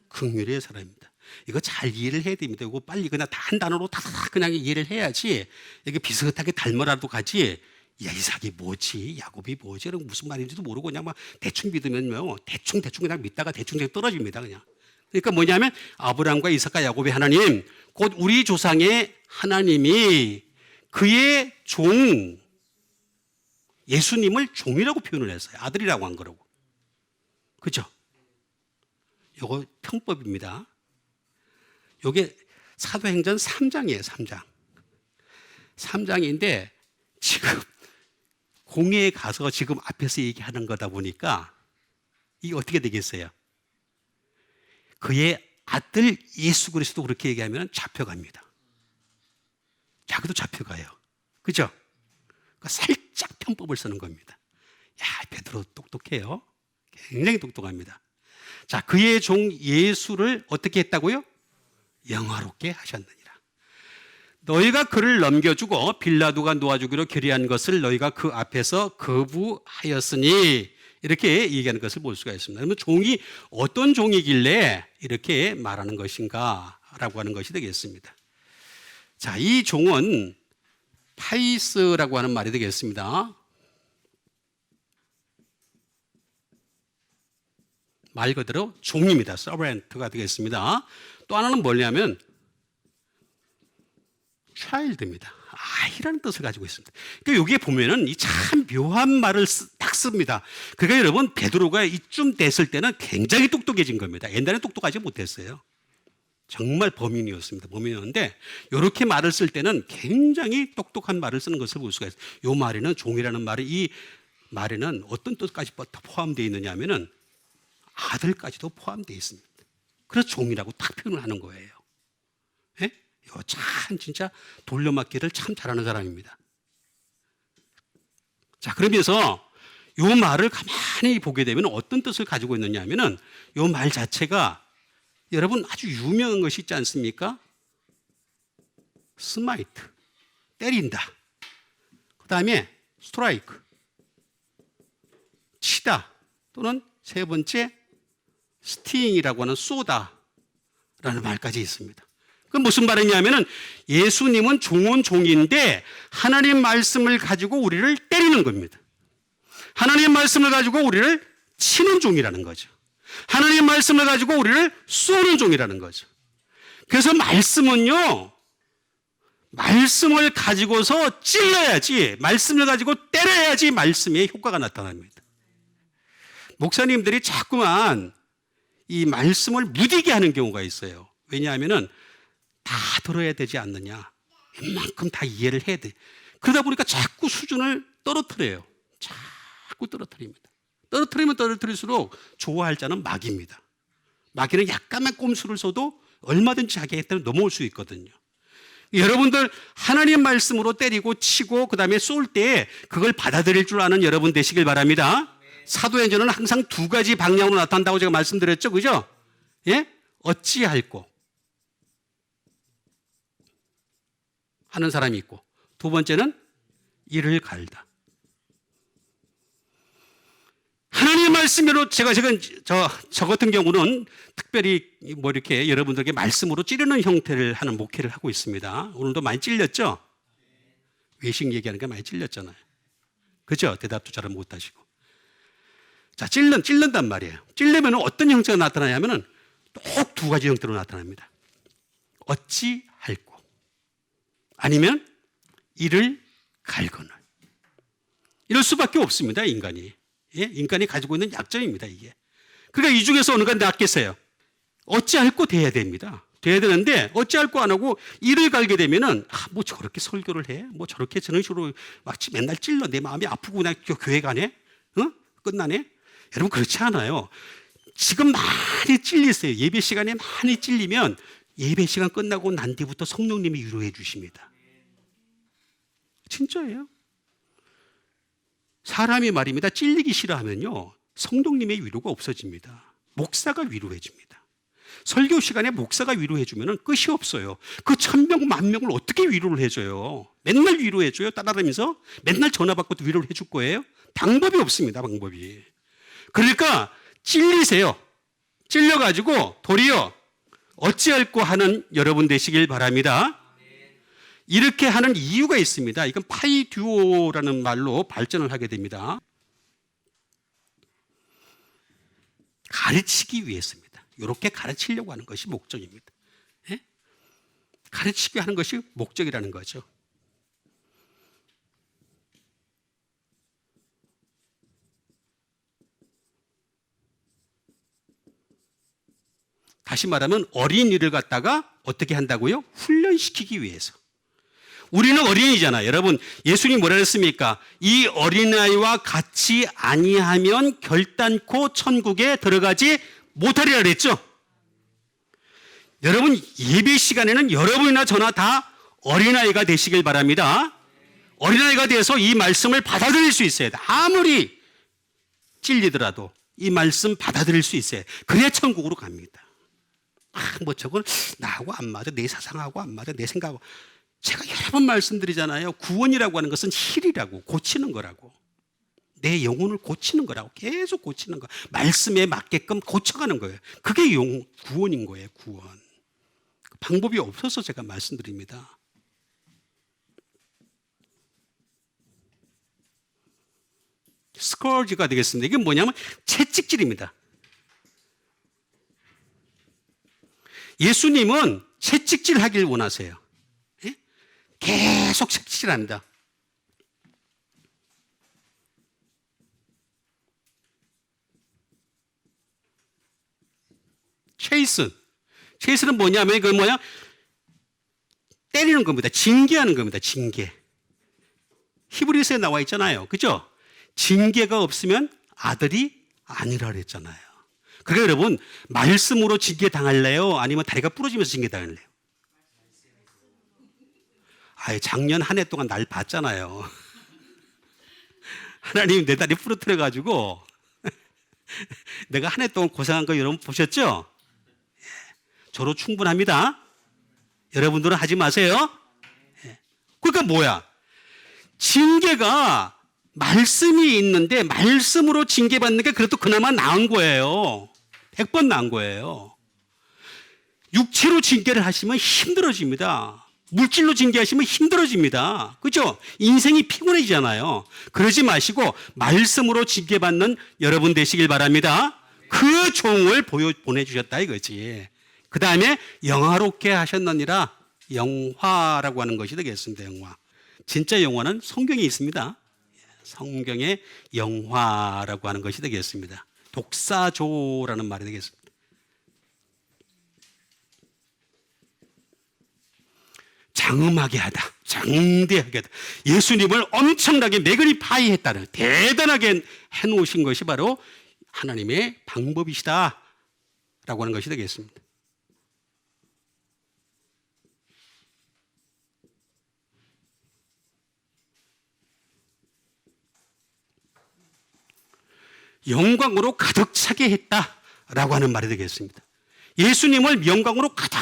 긍휼의 사람입니다. 이거 잘 이해를 해야 됩니다. 이거 빨리 그냥 다 한 단어로 다 그냥 이해를 해야지. 이게 비슷하게 닮아라도 가지. 야, 이삭이 뭐지? 야곱이 뭐지? 이런 무슨 말인지도 모르고 그냥 막 대충 믿으면요. 대충 그냥 믿다가 대충 떨어집니다. 그냥. 그러니까 뭐냐면 아브라함과 이삭과 야곱의 하나님, 곧 우리 조상의 하나님이 그의 종, 예수님을 종이라고 표현을 했어요. 아들이라고 한 거라고. 그죠? 이거 편법입니다. 이게 사도행전 3장이에요. 3장. 3장인데 지금 공회에 가서 지금 앞에서 얘기하는 거다 보니까 이게 어떻게 되겠어요? 그의 아들 예수 그리스도 그렇게 얘기하면 잡혀갑니다. 자기도 잡혀가요. 그죠? 그러니까 살짝 편법을 쓰는 겁니다. 야, 베드로 똑똑해요. 굉장히 똑똑합니다. 자, 그의 종 예수를 어떻게 했다고요? 영화롭게 하셨느니라. 너희가 그를 넘겨주고 빌라도가 놓아주기로 결의한 것을 너희가 그 앞에서 거부하였으니 이렇게 얘기하는 것을 볼 수가 있습니다. 그러면 종이 어떤 종이길래 이렇게 말하는 것인가 라고 하는 것이 되겠습니다. 자, 이 종은 파이스라고 하는 말이 되겠습니다. 말 그대로 종입니다. 서버런트가 되겠습니다. 또 하나는 뭐냐면 child입니다. 아이라는 뜻을 가지고 있습니다. 그러니까 여기에 보면은 이 참 묘한 말을 딱 씁니다. 그러니까 여러분 베드로가 이쯤 됐을 때는 굉장히 똑똑해진 겁니다. 옛날에 똑똑하지 못했어요. 정말 범인이었습니다. 범인이었는데 이렇게 말을 쓸 때는 굉장히 똑똑한 말을 쓰는 것을 볼 수가 있어요. 이 말에는 종이라는 말이 이 말에는 어떤 뜻까지 포함되어 있느냐 하면은 아들까지도 포함되어 있습니다. 그래서 종이라고 딱 표현을 하는 거예요. 예? 참 진짜 돌려막기를 참 잘하는 사람입니다. 자, 그러면서 이 말을 가만히 보게 되면 어떤 뜻을 가지고 있느냐 하면은 이 말 자체가 여러분 아주 유명한 것이 있지 않습니까? 스마이트, 때린다. 그 다음에 스트라이크, 치다. 또는 세 번째 스팅이라고 하는 쏘다라는 말까지 있습니다. 그 무슨 말이냐면은 예수님은 종은 종인데 하나님 말씀을 가지고 우리를 때리는 겁니다. 하나님 말씀을 가지고 우리를 치는 종이라는 거죠. 하나님 말씀을 가지고 우리를 쏘는 종이라는 거죠. 그래서 말씀은요, 말씀을 가지고서 찔러야지, 말씀을 가지고 때려야지 말씀의 효과가 나타납니다. 목사님들이 자꾸만 이 말씀을 무디게 하는 경우가 있어요. 왜냐하면은 다 들어야 되지 않느냐, 웬만큼 다 이해를 해야 돼. 그러다 보니까 자꾸 수준을 떨어뜨려요. 자꾸 떨어뜨립니다. 떨어뜨리면 떨어뜨릴수록 좋아할 자는 마귀입니다. 마귀는 약간만 꼼수를 써도 얼마든지 자기에 따라 넘어올 수 있거든요. 여러분들 하나님 말씀으로 때리고 치고 그 다음에 쏠 때 그걸 받아들일 줄 아는 여러분 되시길 바랍니다. 사도행전은 항상 두 가지 방향으로 나타난다고 제가 말씀드렸죠. 그죠? 예? 어찌할꼬 하는 사람이 있고, 두 번째는 이를 갈다. 하나님의 말씀으로 제가 저 같은 경우는 특별히 뭐 이렇게 여러분들에게 말씀으로 찌르는 형태를 하는 목회를 하고 있습니다. 오늘도 많이 찔렸죠? 외식 얘기하는 게 많이 찔렸잖아요. 그죠? 대답도 잘 못 하시고. 자, 찔른단 말이에요. 찔르면 어떤 형태가 나타나냐면은 꼭 두 가지 형태로 나타납니다. 어찌할꼬, 아니면 이를 갈거늘. 이럴 수밖에 없습니다, 인간이. 예? 인간이 가지고 있는 약점입니다, 이게. 그러니까 이 중에서 어느가 낫겠어요? 어찌할꼬 돼야 됩니다. 돼야 되는데 어찌할꼬 안 하고 이를 갈게 되면은 뭐 저렇게 설교를 해? 뭐 저렇게 저런 식으로 막 맨날 찔러 내 마음이 아프고 그냥 교회 가네? 끝나네? 여러분 그렇지 않아요. 지금 많이 찔리세요. 예배 시간에 많이 찔리면 예배 시간 끝나고 난 뒤부터 성령님이 위로해 주십니다. 진짜예요. 사람이 말입니다. 찔리기 싫어하면요, 성령님의 위로가 없어집니다. 목사가 위로해 줍니다. 설교 시간에 목사가 위로해 주면 끝이 없어요. 그 1000명, 10,000명을 어떻게 위로를 해줘요? 맨날 위로해 줘요? 따라다니면서? 맨날 전화 받고 위로를 해줄 거예요? 방법이 없습니다. 방법이. 그러니까 찔리세요. 찔려가지고 도리어 어찌할꼬 하는 여러분 되시길 바랍니다. 이렇게 하는 이유가 있습니다. 이건 파이듀오라는 말로 발전을 하게 됩니다. 가르치기 위해서입니다. 이렇게 가르치려고 하는 것이 목적입니다. 예? 가르치기 하는 것이 목적이라는 거죠. 다시 말하면 어린이를 갖다가 어떻게 한다고요? 훈련시키기 위해서. 우리는 어린이잖아요. 여러분, 예수님이 뭐라 했습니까? 이 어린아이와 같이 아니하면 결단코 천국에 들어가지 못하리라 그랬죠. 여러분, 예배 시간에는 여러분이나 저나 다 어린아이가 되시길 바랍니다. 어린아이가 돼서 이 말씀을 받아들일 수 있어야 돼. 아무리 찔리더라도 이 말씀 받아들일 수 있어야 돼. 그래야 천국으로 갑니다. 뭐 저건 나하고 안 맞아, 내 사상하고 안 맞아, 내 생각하고. 제가 여러 번 말씀드리잖아요. 구원이라고 하는 것은 힐이라고, 고치는 거라고. 내 영혼을 고치는 거라고. 계속 고치는 거. 말씀에 맞게끔 고쳐가는 거예요. 그게 구원인 거예요. 구원. 방법이 없어서 제가 말씀드립니다. 스커지가 되겠습니다. 이게 뭐냐면 채찍질입니다. 예수님은 채찍질 하길 원하세요. 예? 계속 채찍질합니다. 체이스는 뭐냐면 그 뭐야? 때리는 겁니다. 징계하는 겁니다. 징계. 히브리서에 나와 있잖아요. 그죠? 징계가 없으면 아들이 아니라 그랬잖아요. 그러니까 여러분, 말씀으로 징계 당할래요? 아니면 다리가 부러지면서 징계 당할래요? 작년 한 해 동안 날 봤잖아요. 하나님 내 다리 부러뜨려가지고 내가 한 해 동안 고생한 거 여러분 보셨죠? 저로 충분합니다. 여러분들은 하지 마세요. 그러니까 뭐야? 징계가 말씀이 있는데 말씀으로 징계받는 게 그래도 그나마 나은 거예요. 100번 나은 거예요. 육체로 징계를 하시면 힘들어집니다. 물질로 징계하시면 힘들어집니다. 그죠? 인생이 피곤해지잖아요. 그러지 마시고 말씀으로 징계받는 여러분 되시길 바랍니다. 그 종을 보내주셨다 이거지. 그 다음에 영화롭게 하셨느니라. 영화라고 하는 것이 되겠습니다. 영화. 진짜 영화는 성경에 있습니다. 성경에 영화라고 하는 것이 되겠습니다. 독사조라는 말이 되겠습니다. 장엄하게 하다, 장대하게 하다. 예수님을 엄청나게 매그니파이 했다는, 대단하게 해놓으신 것이 바로 하나님의 방법이시다 라고 하는 것이 되겠습니다. 영광으로 가득 차게 했다라고 하는 말이 되겠습니다. 예수님을 영광으로 가득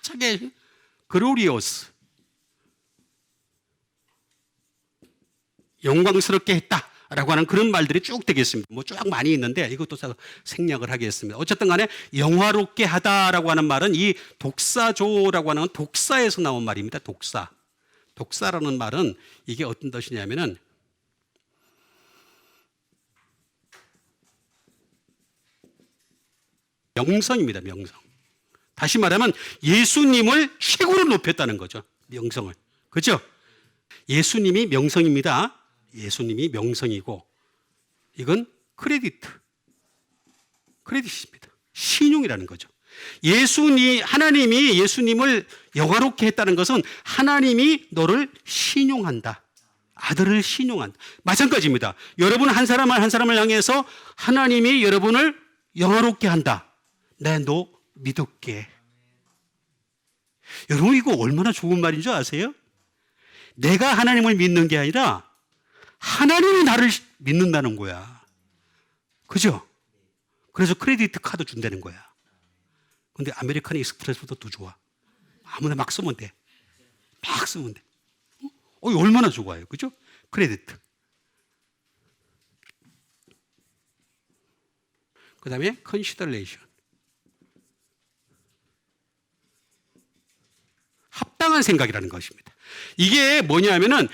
차게, 글로리오스, 영광스럽게 했다라고 하는 그런 말들이 쭉 되겠습니다. 뭐 쭉 많이 있는데 이것도 생략을 하겠습니다. 어쨌든 간에 영화롭게 하다라고 하는 말은 이 독사조라고 하는 독사에서 나온 말입니다. 독사. 독사라는 말은 이게 어떤 뜻이냐면은 명성입니다. 명성. 다시 말하면 예수님을 최고로 높였다는 거죠. 명성을. 그렇죠? 예수님이 명성입니다. 예수님이 명성이고 이건 크레딧입니다. 신용이라는 거죠. 하나님이 예수님을 영화롭게 했다는 것은 하나님이 너를 신용한다. 아들을 신용한다. 마찬가지입니다. 여러분 한 사람을 향해서 하나님이 여러분을 영화롭게 한다. 내 너 믿을게. 여러분 이거 얼마나 좋은 말인 줄 아세요? 내가 하나님을 믿는 게 아니라 하나님이 나를 믿는다는 거야. 그죠? 그래서 크레디트 카드 준다는 거야. 근데 아메리칸 익스프레스보다 더 좋아. 아무나 막 쓰면 돼. 막 쓰면 돼. 얼마나 좋아요. 그죠? 크레디트. 그 다음에 컨시더레이션. 합당한 생각이라는 것입니다. 이게 뭐냐면은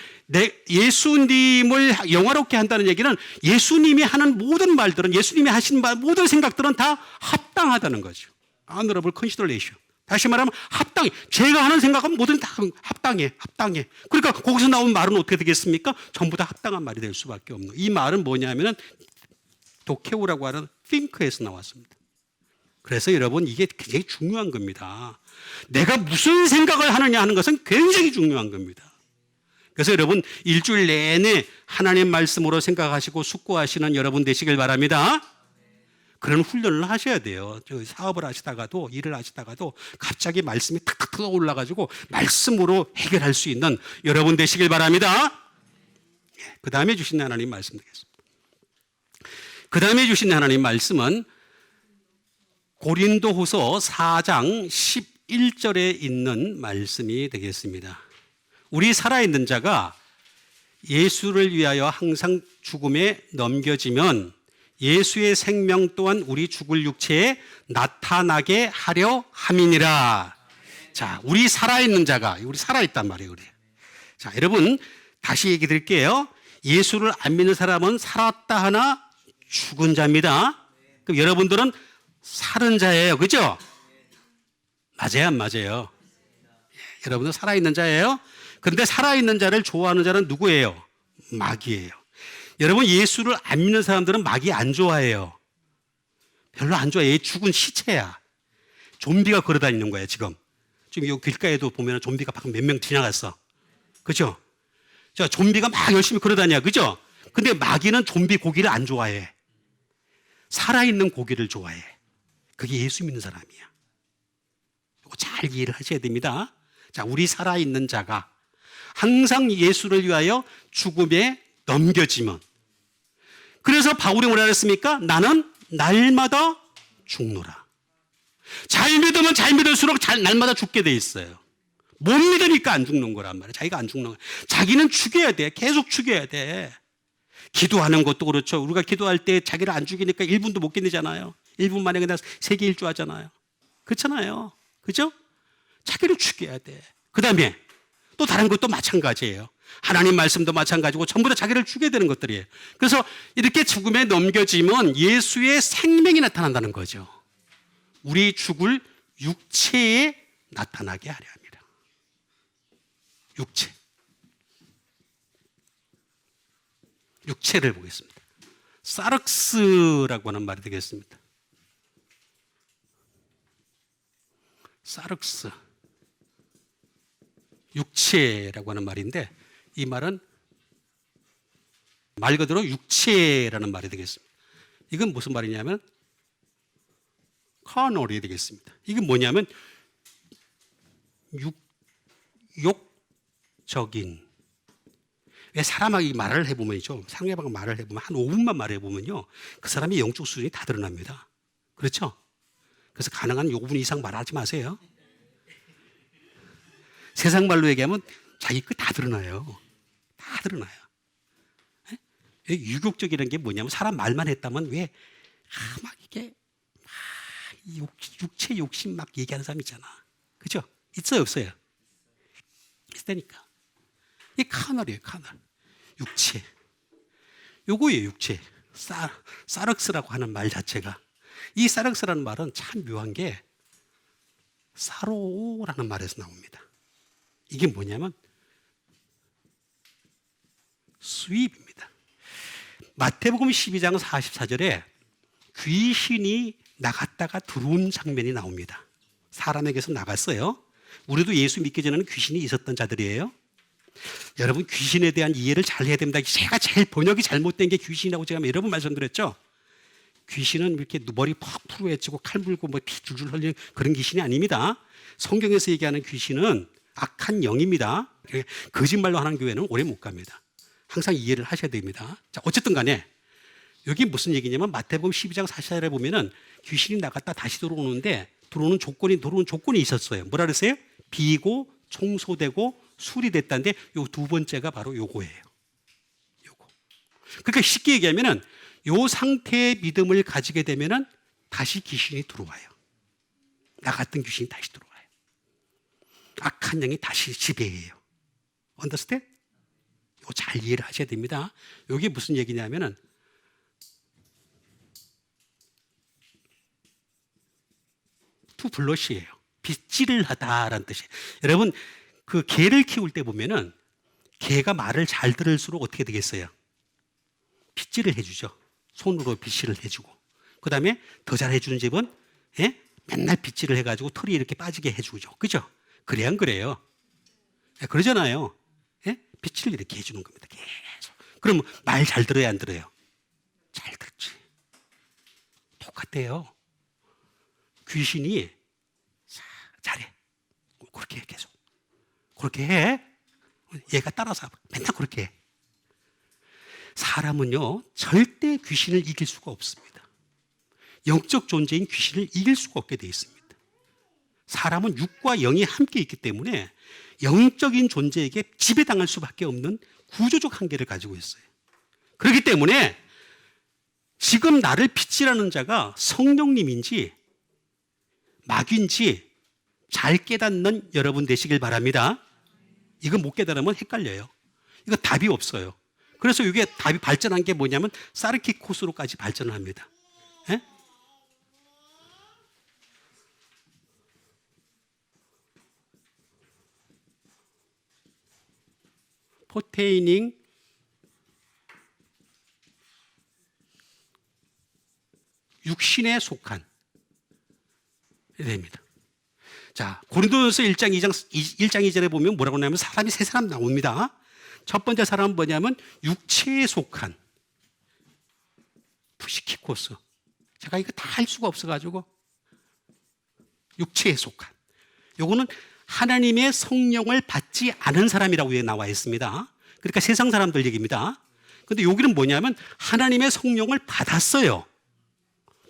예수님을 영화롭게 한다는 얘기는 예수님이 하는 모든 말들은, 예수님이 하신 모든 생각들은 다 합당하다는 거죠. honorable consideration. 다시 말하면 합당해. 제가 하는 생각은 모든 다 합당해. 그러니까 거기서 나온 말은 어떻게 되겠습니까? 전부 다 합당한 말이 될 수밖에 없는. 이 말은 뭐냐면은 도케오라고 하는 think에서 나왔습니다. 그래서 여러분 이게 굉장히 중요한 겁니다. 내가 무슨 생각을 하느냐 하는 것은 굉장히 중요한 겁니다. 그래서 여러분 일주일 내내 하나님 말씀으로 생각하시고 숙고하시는 여러분 되시길 바랍니다. 그런 훈련을 하셔야 돼요. 사업을 하시다가도, 일을 하시다가도 갑자기 말씀이 탁탁 올라가지고 말씀으로 해결할 수 있는 여러분 되시길 바랍니다. 그 다음에 주신 하나님 말씀 되겠습니다. 그 다음에 주신 하나님 말씀은 고린도후서 4장 11절에 있는 말씀이 되겠습니다. 우리 살아있는 자가 예수를 위하여 항상 죽음에 넘겨지면 예수의 생명 또한 우리 죽을 육체에 나타나게 하려 함이니라. 자, 우리 살아있는 자가, 우리 살아있단 말이에요. 우리. 자, 여러분 다시 얘기 드릴게요. 예수를 안 믿는 사람은 살았다 하나 죽은 자입니다. 그럼 여러분들은 살은 자예요. 그죠? 맞아요, 안 맞아요? 여러분들 살아있는 자예요. 그런데 살아있는 자를 좋아하는 자는 누구예요? 마귀예요. 여러분 예수를 안 믿는 사람들은 마귀 안 좋아해요. 별로 안 좋아해. 죽은 시체야. 좀비가 걸어다니는 거야 지금. 지금 이 길가에도 보면 좀비가 방금 몇 명 지나갔어. 그죠? 자, 좀비가 막 열심히 걸어다녀. 그죠? 근데 마귀는 좀비 고기를 안 좋아해. 살아있는 고기를 좋아해. 그게 예수 믿는 사람이야. 이거 잘 이해를 하셔야 됩니다. 자, 우리 살아있는 자가 항상 예수를 위하여 죽음에 넘겨지면, 그래서 바울이 뭐라 그랬습니까? 나는 날마다 죽노라. 잘 믿으면 잘 믿을수록 날마다 죽게 돼 있어요. 못 믿으니까 안 죽는 거란 말이에요. 자기가 안 죽는 거예요. 자기는 죽여야 돼. 계속 죽여야 돼. 기도하는 것도 그렇죠. 우리가 기도할 때 자기를 안 죽이니까 1분도 못 견디잖아요. 1분 만에 그냥 세계 일주 하잖아요. 그렇잖아요. 그죠? 자기를 죽여야 돼. 그 다음에 또 다른 것도 마찬가지예요. 하나님 말씀도 마찬가지고 전부 다 자기를 죽게 되는 것들이에요. 그래서 이렇게 죽음에 넘겨지면 예수의 생명이 나타난다는 거죠. 우리 죽을 육체에 나타나게 하려 합니다. 육체. 육체를 보겠습니다. 사륵스라고 하는 말이 되겠습니다. 사륵스. 육체라고 하는 말인데 이 말은 말 그대로 육체라는 말이 되겠습니다. 이건 무슨 말이냐면 카널이 되겠습니다. 이게 뭐냐면 욕적인. 왜 사람이 말을 해보면요, 상대방 말을 해보면 한 5분만 말해보면요, 그 사람의 영적 수준이 다 드러납니다. 그렇죠? 그래서 가능한 5분 이상 말하지 마세요. 세상 말로 얘기하면 자기 거 다 드러나요. 다 드러나요. 왜? 유격적이라는 게 뭐냐면 사람 말만 했다면 왜 막 이게 막 육체 욕심 막 얘기하는 사람 있잖아. 그죠? 있어요, 없어요? 있다니까. 이 카널이에요, 카널. 육체. 요거예요, 육체. 사륵스라고 하는 말 자체가. 이 사륵스라는 말은 참 묘한 게 사로라는 말에서 나옵니다. 이게 뭐냐면 수입입니다. 마태복음 12장 44절에 귀신이 나갔다가 들어온 장면이 나옵니다. 사람에게서 나갔어요. 우리도 예수 믿기 전에는 귀신이 있었던 자들이에요. 여러분 귀신에 대한 이해를 잘 해야 됩니다. 제가 제일 번역이 잘못된 게 귀신이라고 제가 여러 번 말씀드렸죠. 귀신은 이렇게 머리 퍽 푸르해지고 칼 물고 뭐 피 줄줄 흘리는 그런 귀신이 아닙니다. 성경에서 얘기하는 귀신은 악한 영입니다. 거짓말로 하는 교회는 오래 못 갑니다. 항상 이해를 하셔야 됩니다. 자, 어쨌든 간에 여기 무슨 얘기냐면 마태복음 12장 44절에 보면은 귀신이 나갔다 다시 들어오는데 들어오는 조건이 있었어요. 뭐라 그랬어요? 비고 청소되고 수리됐다는데 요 두 번째가 바로 요거예요. 요거. 그러니까 쉽게 얘기하면은 요 상태의 믿음을 가지게 되면은 다시 귀신이 들어와요. 나갔던 귀신이 다시 들어와요. 악한 영이 다시 지배해요. Understand? 이거 잘 이해를 하셔야 됩니다. 이게 무슨 얘기냐면은 투 블러시예요. 빗질을 하다라는 뜻이에요. 여러분 그 개를 키울 때 보면은 개가 말을 잘 들을수록 어떻게 되겠어요? 빗질을 해주죠. 손으로 빗질을 해주고 그 다음에 더 잘 해주는 집은 맨날 빗질을 해가지고 털이 이렇게 빠지게 해주죠. 그죠? 그래야 안 그래요? 그러잖아요. 빗질을 이렇게 해주는 겁니다. 계속. 그럼 말 잘 들어야 안 들어요? 잘 듣지. 똑같아요. 귀신이 잘해. 그렇게 해 계속. 그렇게 해. 얘가 따라서 맨날 그렇게 해. 사람은요 절대 귀신을 이길 수가 없습니다. 영적 존재인 귀신을 이길 수가 없게 되어 있습니다. 사람은 육과 영이 함께 있기 때문에 영적인 존재에게 지배당할 수밖에 없는 구조적 한계를 가지고 있어요. 그렇기 때문에 지금 나를 빗질하는 자가 성령님인지 마귀인지 잘 깨닫는 여러분 되시길 바랍니다. 이거 못 깨달으면 헷갈려요. 이거 답이 없어요. 그래서 이게 답이 발전한 게 뭐냐면 사르키코스로까지 발전을 합니다. 예? 퍼테이닝 육신에 속한 됩니다. 자, 고린도전서 1장 2절에 보면 뭐라고 하냐면 사람이 세 사람 나옵니다. 첫 번째 사람은 뭐냐면 육체에 속한 푸시키코스. 제가 이거 다 할 수가 없어가지고 육체에 속한. 요거는 하나님의 성령을 받지 않은 사람이라고 나와 있습니다. 그러니까 세상 사람들 얘기입니다. 근데 여기는 뭐냐면 하나님의 성령을 받았어요.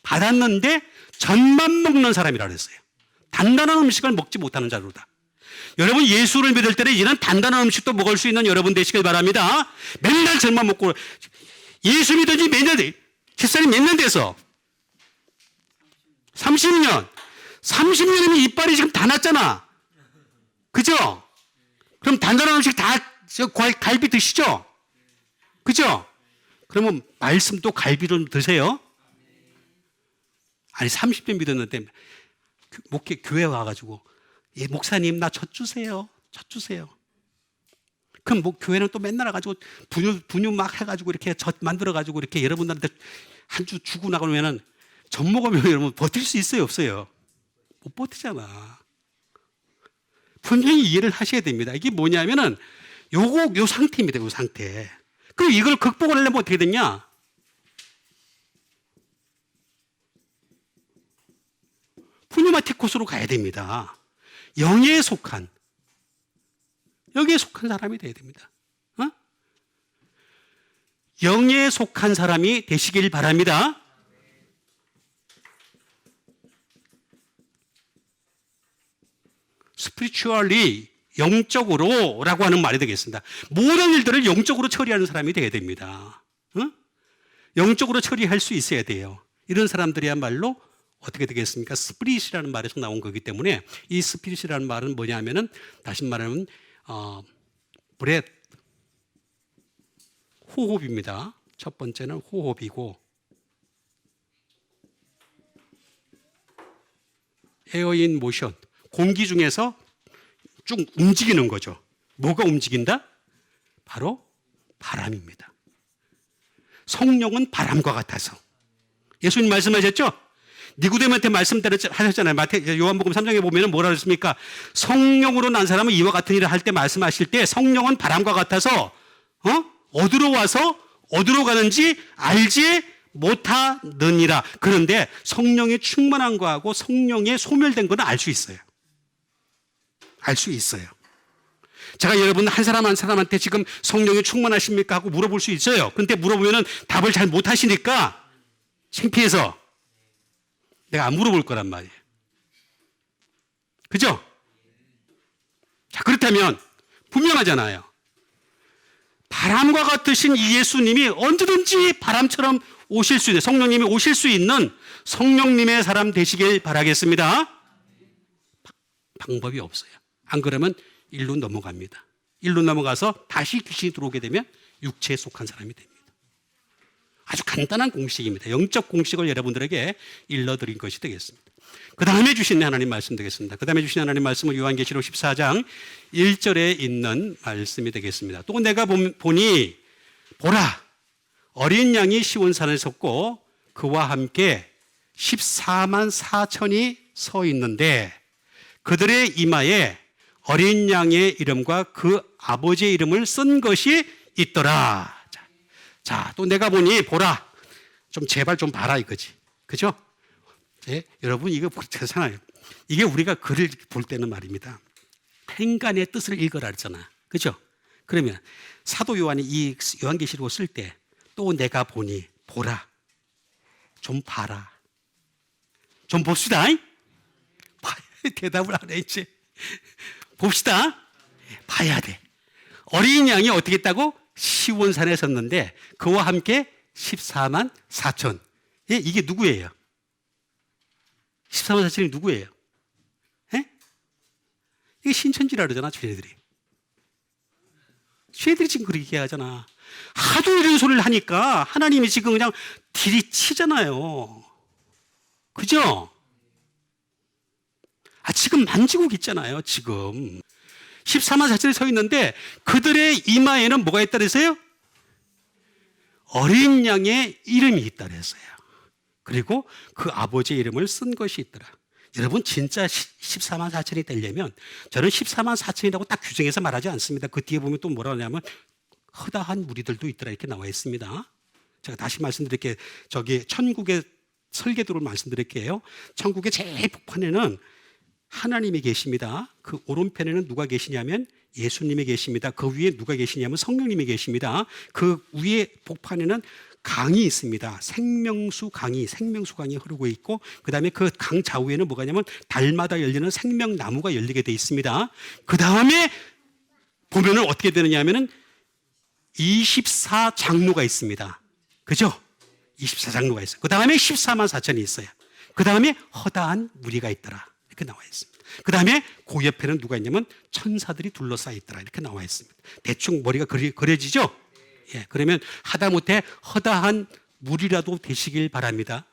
받았는데 젖만 먹는 사람이라고 했어요. 단단한 음식을 먹지 못하는 자로다. 여러분 예수를 믿을 때는 이제는 단단한 음식도 먹을 수 있는 여러분 되시길 바랍니다. 맨날 젖만 먹고 예수 믿은 지 몇 년 돼? 실살이 몇 년 돼서? 30년. 30년이면 이빨이 지금 다 났잖아. 그죠? 그럼 단단한 음식 다 갈비 드시죠? 그죠? 그러면 말씀도 갈비로 드세요. 아니 30년 믿었는데 교회 와가지고 목사님 나 젖 주세요. 젖 주세요. 그럼 교회는 또 맨날 와가지고 분유 막 해가지고 이렇게 젖 만들어가지고 이렇게 여러분들한테 한 주 주고 나가면은 젖 먹으면 여러분 버틸 수 있어요? 없어요? 못 버티잖아. 분명히 이해를 하셔야 됩니다. 이게 뭐냐면은 요 상태입니다. 요 상태. 그럼 이걸 극복을 하려면 어떻게 됐냐? 푸뉴마티코스로 가야 됩니다. 영에 속한, 여기에 속한 사람이 돼야 됩니다. 어? 영에 속한 사람이 되시길 바랍니다. spiritually, 영적으로 라고 하는 말이 되겠습니다. 모든 일들을 영적으로 처리하는 사람이 되어야 됩니다. 어? 영적으로 처리할 수 있어야 돼요. 이런 사람들이야말로 어떻게 되겠습니까? 스피릿이라는 말에서 나온 거기 때문에 이 스피릿이라는 말은 뭐냐면은 다시 말하면 브레드, 호흡입니다. 첫 번째는 호흡이고 에어 인 모션, 공기 중에서 쭉 움직이는 거죠. 뭐가 움직인다? 바로 바람입니다. 성령은 바람과 같아서. 예수님 말씀하셨죠? 니고데모한테 말씀하셨잖아요. 요한복음 3장에 보면 뭐라 그랬습니까? 성령으로 난 사람은 이와 같은 일을 할 때 말씀하실 때 성령은 바람과 같아서 어디로 와서 어디로 가는지 알지 못하느니라. 그런데 성령이 충만한 거하고 성령에 소멸된 거는 알 수 있어요. 알 수 있어요. 제가 여러분 한 사람 한 사람한테 지금 성령이 충만하십니까? 하고 물어볼 수 있어요. 그런데 물어보면 답을 잘 못하시니까 창피해서 내가 안 물어볼 거란 말이에요. 그죠? 자, 그렇다면 분명하잖아요. 바람과 같으신 이 예수님이 언제든지 바람처럼 오실 수 있는, 성령님이 오실 수 있는 성령님의 사람 되시길 바라겠습니다. 방법이 없어요. 안 그러면 일로 넘어갑니다. 일로 넘어가서 다시 귀신이 들어오게 되면 육체에 속한 사람이 됩니다. 아주 간단한 공식입니다. 영적 공식을 여러분들에게 일러드린 것이 되겠습니다. 그 다음에 주신 하나님 말씀 되겠습니다. 그 다음에 주신 하나님 말씀은 요한계시록 14장 1절에 있는 말씀이 되겠습니다. 또 내가 보니 보라 어린 양이 시온산에 섰고 그와 함께 14만 4천이 서 있는데 그들의 이마에 어린 양의 이름과 그 아버지의 이름을 쓴 것이 있더라. 자, 또 내가 보니 보라. 좀 제발 좀 봐라 이거지. 그죠? 네, 여러분 이거 괜찮아요. 이게 우리가 글을 볼 때는 말입니다. 행간의 뜻을 읽어라 했잖아. 그죠? 그러면 사도 요한이 이 요한계시록을 쓸 때 또 내가 보니 보라. 좀 봐라. 좀 봅시다. 대답을 안 해 이제. 봅시다. 봐야 돼. 어린 양이 어떻게 했다고? 시온산에 섰는데 그와 함께 14만 4천. 예, 이게 누구예요? 14만 4천이 누구예요? 예? 이게 신천지라 그러잖아, 쟤네들이. 쟤네들이 지금 그렇게 하잖아. 하도 이런 소리를 하니까 하나님이 지금 그냥 들이치잖아요. 그죠? 지금 만지고 있잖아요, 지금. 14만 4천이 서 있는데 그들의 이마에는 뭐가 있다 그랬어요? 어린 양의 이름이 있다 그랬어요. 그리고 그 아버지의 이름을 쓴 것이 있더라. 여러분 진짜 14만 4천이 되려면 저는 14만 4천이라고 딱 규정해서 말하지 않습니다. 그 뒤에 보면 또 뭐라 하냐면 허다한 무리들도 있더라 이렇게 나와 있습니다. 제가 다시 말씀드릴게요. 저기 천국의 설계도를 말씀드릴게요. 천국의 제일 북판에는 하나님이 계십니다. 그 오른편에는 누가 계시냐면 예수님이 계십니다. 그 위에 누가 계시냐면 성령님이 계십니다. 그 위에 복판에는 강이 있습니다. 생명수 강이 흐르고 있고 그 다음에 그 강 좌우에는 뭐가 있냐면 달마다 열리는 생명나무가 열리게 돼 있습니다. 그 다음에 보면은 어떻게 되느냐 하면은 24장로가 있습니다. 그죠? 24장로가 있어요. 그 다음에 14만 4천이 있어요. 그 다음에 허다한 무리가 있더라. 이렇게 나와 있습니다. 그 다음에 그 옆에는 누가 있냐면 천사들이 둘러싸여 있더라 이렇게 나와 있습니다. 대충 머리가 그려지죠? 예, 그러면 하다못해 허다한 물이라도 되시길 바랍니다.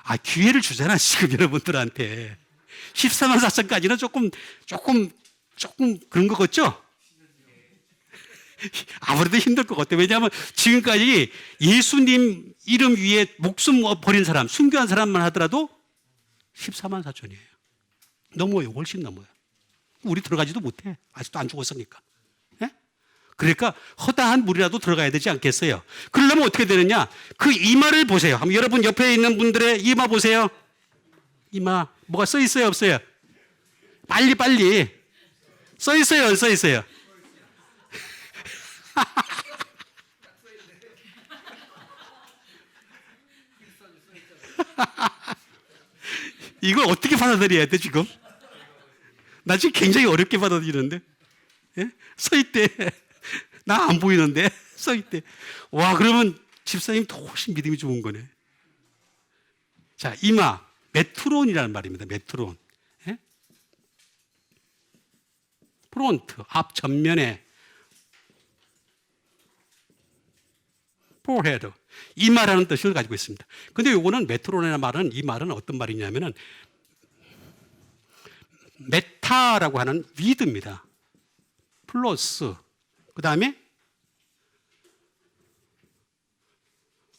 아, 기회를 주잖아 지금 여러분들한테. 14만 4천까지는 조금 그런 것 같죠? 아무래도 힘들 것 같아요. 왜냐하면 지금까지 예수님 이름 위에 목숨 버린 사람, 순교한 사람만 하더라도 14만 4천이에요. 넘어요. 훨씬 넘어요. 우리 들어가지도 못해. 아직도 안 죽었으니까. 예? 그러니까 허다한 물이라도 들어가야 되지 않겠어요? 그러려면 어떻게 되느냐? 그 이마를 보세요. 한번 여러분 옆에 있는 분들의 이마 보세요. 이마 뭐가 써 있어요? 없어요? 빨리 써 있어요? 안 써 있어요? 이걸 어떻게 받아들여야 돼 지금? 나 지금 굉장히 어렵게 받아들이는데. 예? 서 있대. 나 안 보이는데 서 있대. 와, 그러면 집사님 더 훨씬 믿음이 좋은 거네. 자, 이마 메트론이라는 말입니다. 메트론. 예? 프론트 앞 전면에 forehead 이마라는 뜻을 가지고 있습니다. 근데 요거는 메트론이라는 말은 이 말은 어떤 말이냐면은 메타라고 하는 위드입니다. 플러스 그 다음에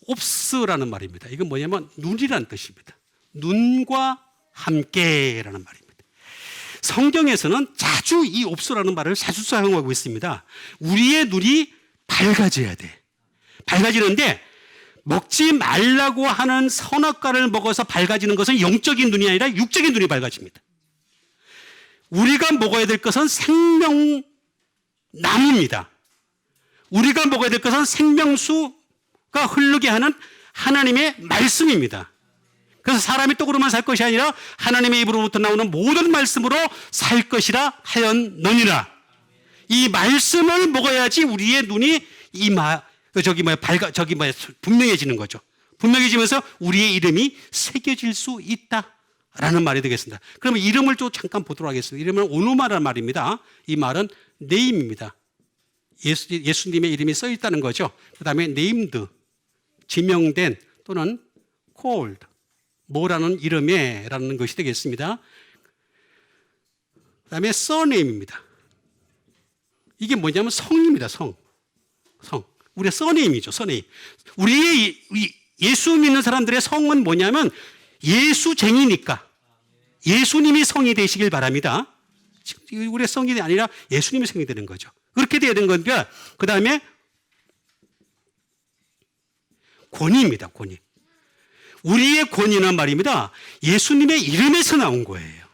옵스라는 말입니다. 이건 뭐냐면 눈이라는 뜻입니다. 눈과 함께라는 말입니다. 성경에서는 자주 이 옵스라는 말을 자주 사용하고 있습니다. 우리의 눈이 밝아져야 돼. 밝아지는데 먹지 말라고 하는 선악과를 먹어서 밝아지는 것은 영적인 눈이 아니라 육적인 눈이 밝아집니다. 우리가 먹어야 될 것은 생명나무입니다. 우리가 먹어야 될 것은 생명수가 흐르게 하는 하나님의 말씀입니다. 그래서 사람이 떡으로만 살 것이 아니라 하나님의 입으로부터 나오는 모든 말씀으로 살 것이라 하였느니라. 이 말씀을 먹어야지 우리의 눈이 분명해지는 거죠. 분명해지면서 우리의 이름이 새겨질 수 있다라는 말이 되겠습니다. 그러면 이름을 좀 잠깐 보도록 하겠습니다. 이름은 오노마라는 말입니다. 이 말은 네임입니다. 예수님의 이름이 써 있다는 거죠. 그 다음에 named, 지명된 또는 called, 뭐라는 이름에라는 것이 되겠습니다. 그 다음에 surname입니다. 이게 뭐냐면 성입니다. 성. 우리의 surname이죠. surname. 우리의 예수 믿는 사람들의 성은 뭐냐면 예수쟁이니까 예수님이 성이 되시길 바랍니다. 우리의 성이 아니라 예수님이 성이 되는 거죠. 그렇게 돼야 되는 건데, 그 다음에 권위입니다. 권위. 우리의 권위는 말입니다. 예수님의 이름에서 나온 거예요.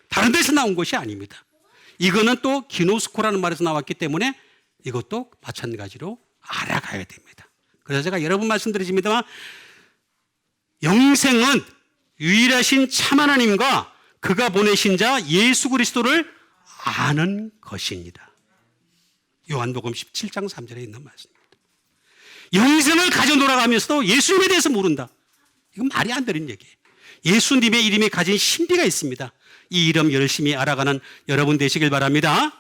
다른 데서 나온 것이 아닙니다. 이거는 또 기노스코라는 말에서 나왔기 때문에 이것도 마찬가지로 알아가야 됩니다. 그래서 제가 여러 번 말씀드리십니다만 영생은 유일하신 참 하나님과 그가 보내신 자 예수 그리스도를 아는 것입니다. 요한복음 17장 3절에 있는 말씀입니다. 영생을 가져 돌아가면서도 예수님에 대해서 모른다. 이건 말이 안 되는 얘기예요. 예수님의 이름이 가진 신비가 있습니다. 이 이름 열심히 알아가는 여러분 되시길 바랍니다.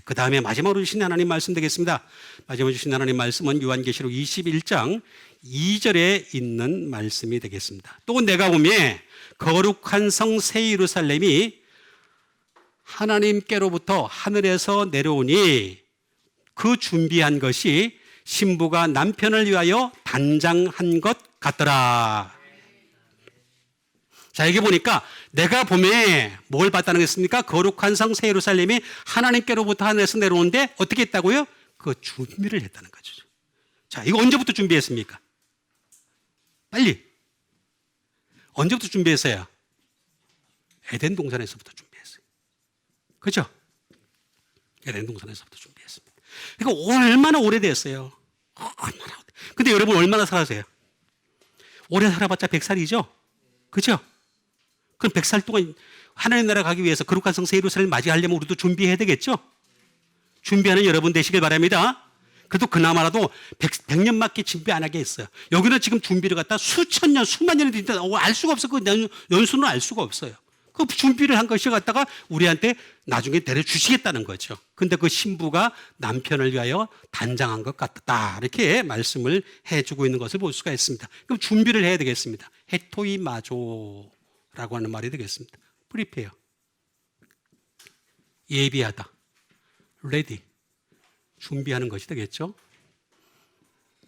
그 다음에 마지막으로 주신 하나님 말씀 되겠습니다. 마지막으로 주신 하나님 말씀은 요한계시록 21장 2절에 있는 말씀이 되겠습니다. 또 내가 보매 거룩한 성 새 예루살렘이 하나님께로부터 하늘에서 내려오니 그 준비한 것이 신부가 남편을 위하여 단장한 것 같더라. 자, 여기 보니까 내가 봄에 뭘 봤다는 것입니까? 거룩한 성 새 예루살렘이 하나님께로부터 하늘에서 내려오는데 어떻게 했다고요? 그 준비를 했다는 거죠. 자, 이거 언제부터 준비했습니까? 빨리. 언제부터 준비했어요? 에덴 동산에서부터 준비했어요. 그렇죠? 에덴 동산에서부터 준비했습니다. 그러니까 얼마나 오래됐어요? 얼마나. 근데 여러분 얼마나 살아세요? 오래 살아봤자 100살이죠? 그렇죠? 그럼 100살 동안 하나님 나라 가기 위해서 거룩한 성 새 예루살렘을 맞이하려면 우리도 준비해야 되겠죠? 준비하는 여러분 되시길 바랍니다. 그래도 그나마라도 100년밖에 준비 안 하게 했어요. 여기는 지금 준비를 갖다 수천 년, 수만 년이 되니까 알 수가 없어. 그 연수는 알 수가 없어요. 그 준비를 한 것이 갖다가 우리한테 나중에 내려주시겠다는 거죠. 근데 그 신부가 남편을 위하여 단장한 것 같다. 이렇게 말씀을 해주고 있는 것을 볼 수가 있습니다. 그럼 준비를 해야 되겠습니다. 해토이 마조라고 하는 말이 되겠습니다. 프리페어. 예비하다. 레디. 준비하는 것이 되겠죠.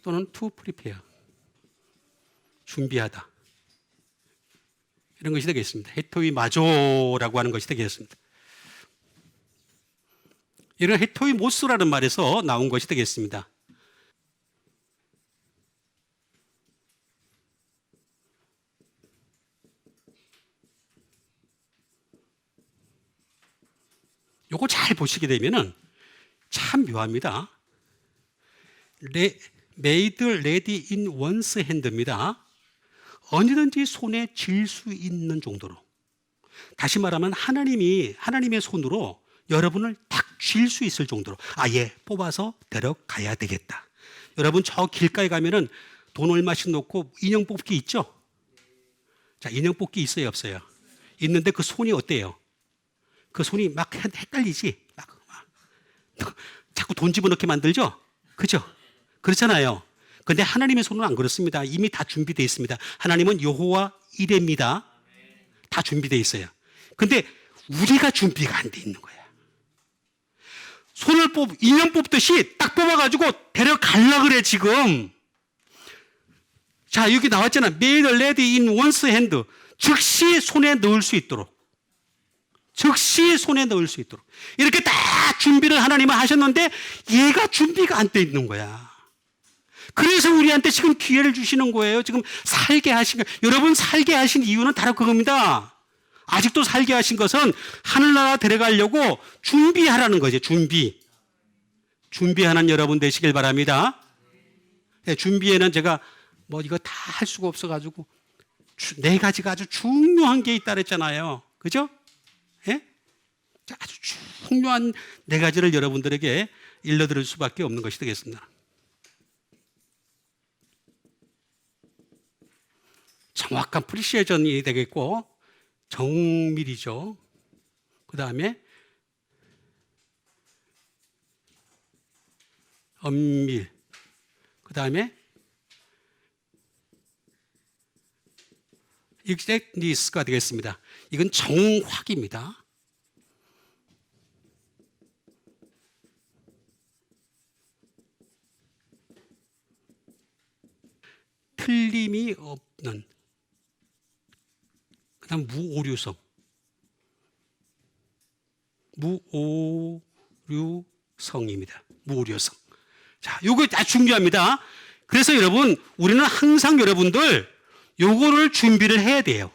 또는 to prepare. 준비하다. 이런 것이 되겠습니다. 해토이 마조라고 하는 것이 되겠습니다. 이런 해토이 모스라는 말에서 나온 것이 되겠습니다. 요거 잘 보시게 되면은 참 묘합니다. made ready in one's hand입니다. 언제든지 손에 쥘 수 있는 정도로. 다시 말하면 하나님의 손으로 여러분을 딱 쥘 수 있을 정도로. 예, 뽑아서 데려가야 되겠다. 여러분 저 길가에 가면은 돈 얼마씩 놓고 인형 뽑기 있죠? 자, 인형 뽑기 있어요, 없어요? 있는데 그 손이 어때요? 그 손이 막 헷갈리지? 자꾸 돈 집어넣게 만들죠? 그죠? 그렇잖아요. 근데 하나님의 손은 안 그렇습니다. 이미 다 준비되어 있습니다. 하나님은 여호와 이레입니다. 다 준비되어 있어요. 근데 우리가 준비가 안 돼 있는 거야. 인형 뽑듯이 딱 뽑아가지고 데려가려고 그래, 지금. 자, 여기 나왔잖아. made ready in one's hand. 즉시 손에 넣을 수 있도록. 즉시 손에 넣을 수 있도록. 이렇게 다 준비를 하나님은 하셨는데 얘가 준비가 안 돼 있는 거야. 그래서 우리한테 지금 기회를 주시는 거예요. 지금 살게 하신 거예요. 여러분 살게 하신 이유는 바로 그겁니다. 아직도 살게 하신 것은 하늘나라 데려가려고 준비하라는 거죠. 준비하는 여러분 되시길 바랍니다. 네, 준비에는 제가 이거 다 할 수가 없어가지고 4가지가 아주 중요한 게 있다 그랬잖아요. 그죠? 예? 아주 중요한 4가지를 여러분들에게 일러드릴 수밖에 없는 것이 되겠습니다. 정확한 프리시에이션이 되겠고, 정밀이죠. 그 다음에 엄밀, 그 다음에 exactness가 되겠습니다. 이건 정확입니다. 틀림이 없는. 그 다음 무오류성. 무오류성입니다. 무오류성. 자, 요거 아주 중요합니다. 그래서 여러분, 우리는 항상 여러분들 요거를 준비를 해야 돼요.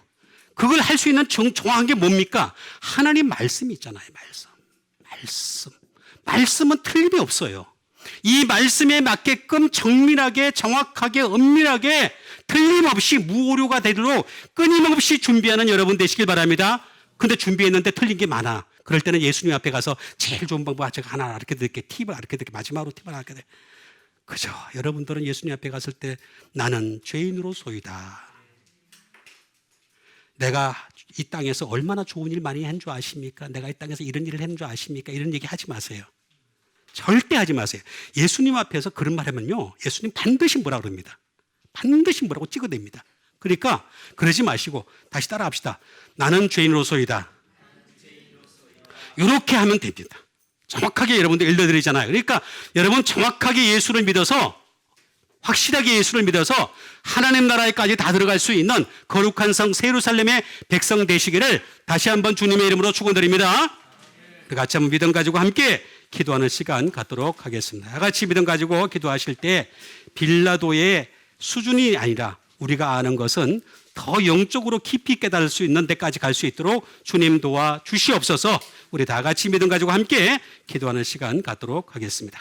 그걸 할 수 있는 정확한 게 뭡니까? 하나님 말씀이 있잖아요. 말씀은 틀림이 없어요. 이 말씀에 맞게끔 정밀하게, 정확하게, 엄밀하게, 틀림없이 무오류가 되도록 끊임없이 준비하는 여러분 되시길 바랍니다. 근데 준비했는데 틀린 게 많아. 그럴 때는 예수님 앞에 가서 제일 좋은 방법 제가 하나 이렇게 드릴게, 팁을 이렇게 드릴게, 마지막으로 팁을 이렇게 드릴게. 그죠? 여러분들은 예수님 앞에 갔을 때 나는 죄인으로소이다. 내가 이 땅에서 얼마나 좋은 일 많이 한 줄 아십니까? 내가 이 땅에서 이런 일을 했는 줄 아십니까? 이런 얘기 하지 마세요. 절대 하지 마세요. 예수님 앞에서 그런 말 하면요, 예수님 반드시 뭐라 그럽니다. 반드시 뭐라고 찍어댑니다. 그러니까 그러지 마시고 다시 따라 합시다. 나는 죄인으로소이다. 이렇게 하면 됩니다. 정확하게 여러분들 일러드리잖아요. 그러니까 여러분 정확하게 예수를 믿어서, 확실하게 예수를 믿어서 하나님 나라에까지 다 들어갈 수 있는 거룩한 성 예루살렘의 백성 되시기를 다시 한번 주님의 이름으로 축원드립니다. 같이 한번 믿음 가지고 함께 기도하는 시간 갖도록 하겠습니다. 다 같이 믿음 가지고 기도하실 때 빌라도의 수준이 아니라 우리가 아는 것은 더 영적으로 깊이 깨달을 수 있는 데까지 갈 수 있도록 주님 도와 주시옵소서. 우리 다 같이 믿음 가지고 함께 기도하는 시간 갖도록 하겠습니다.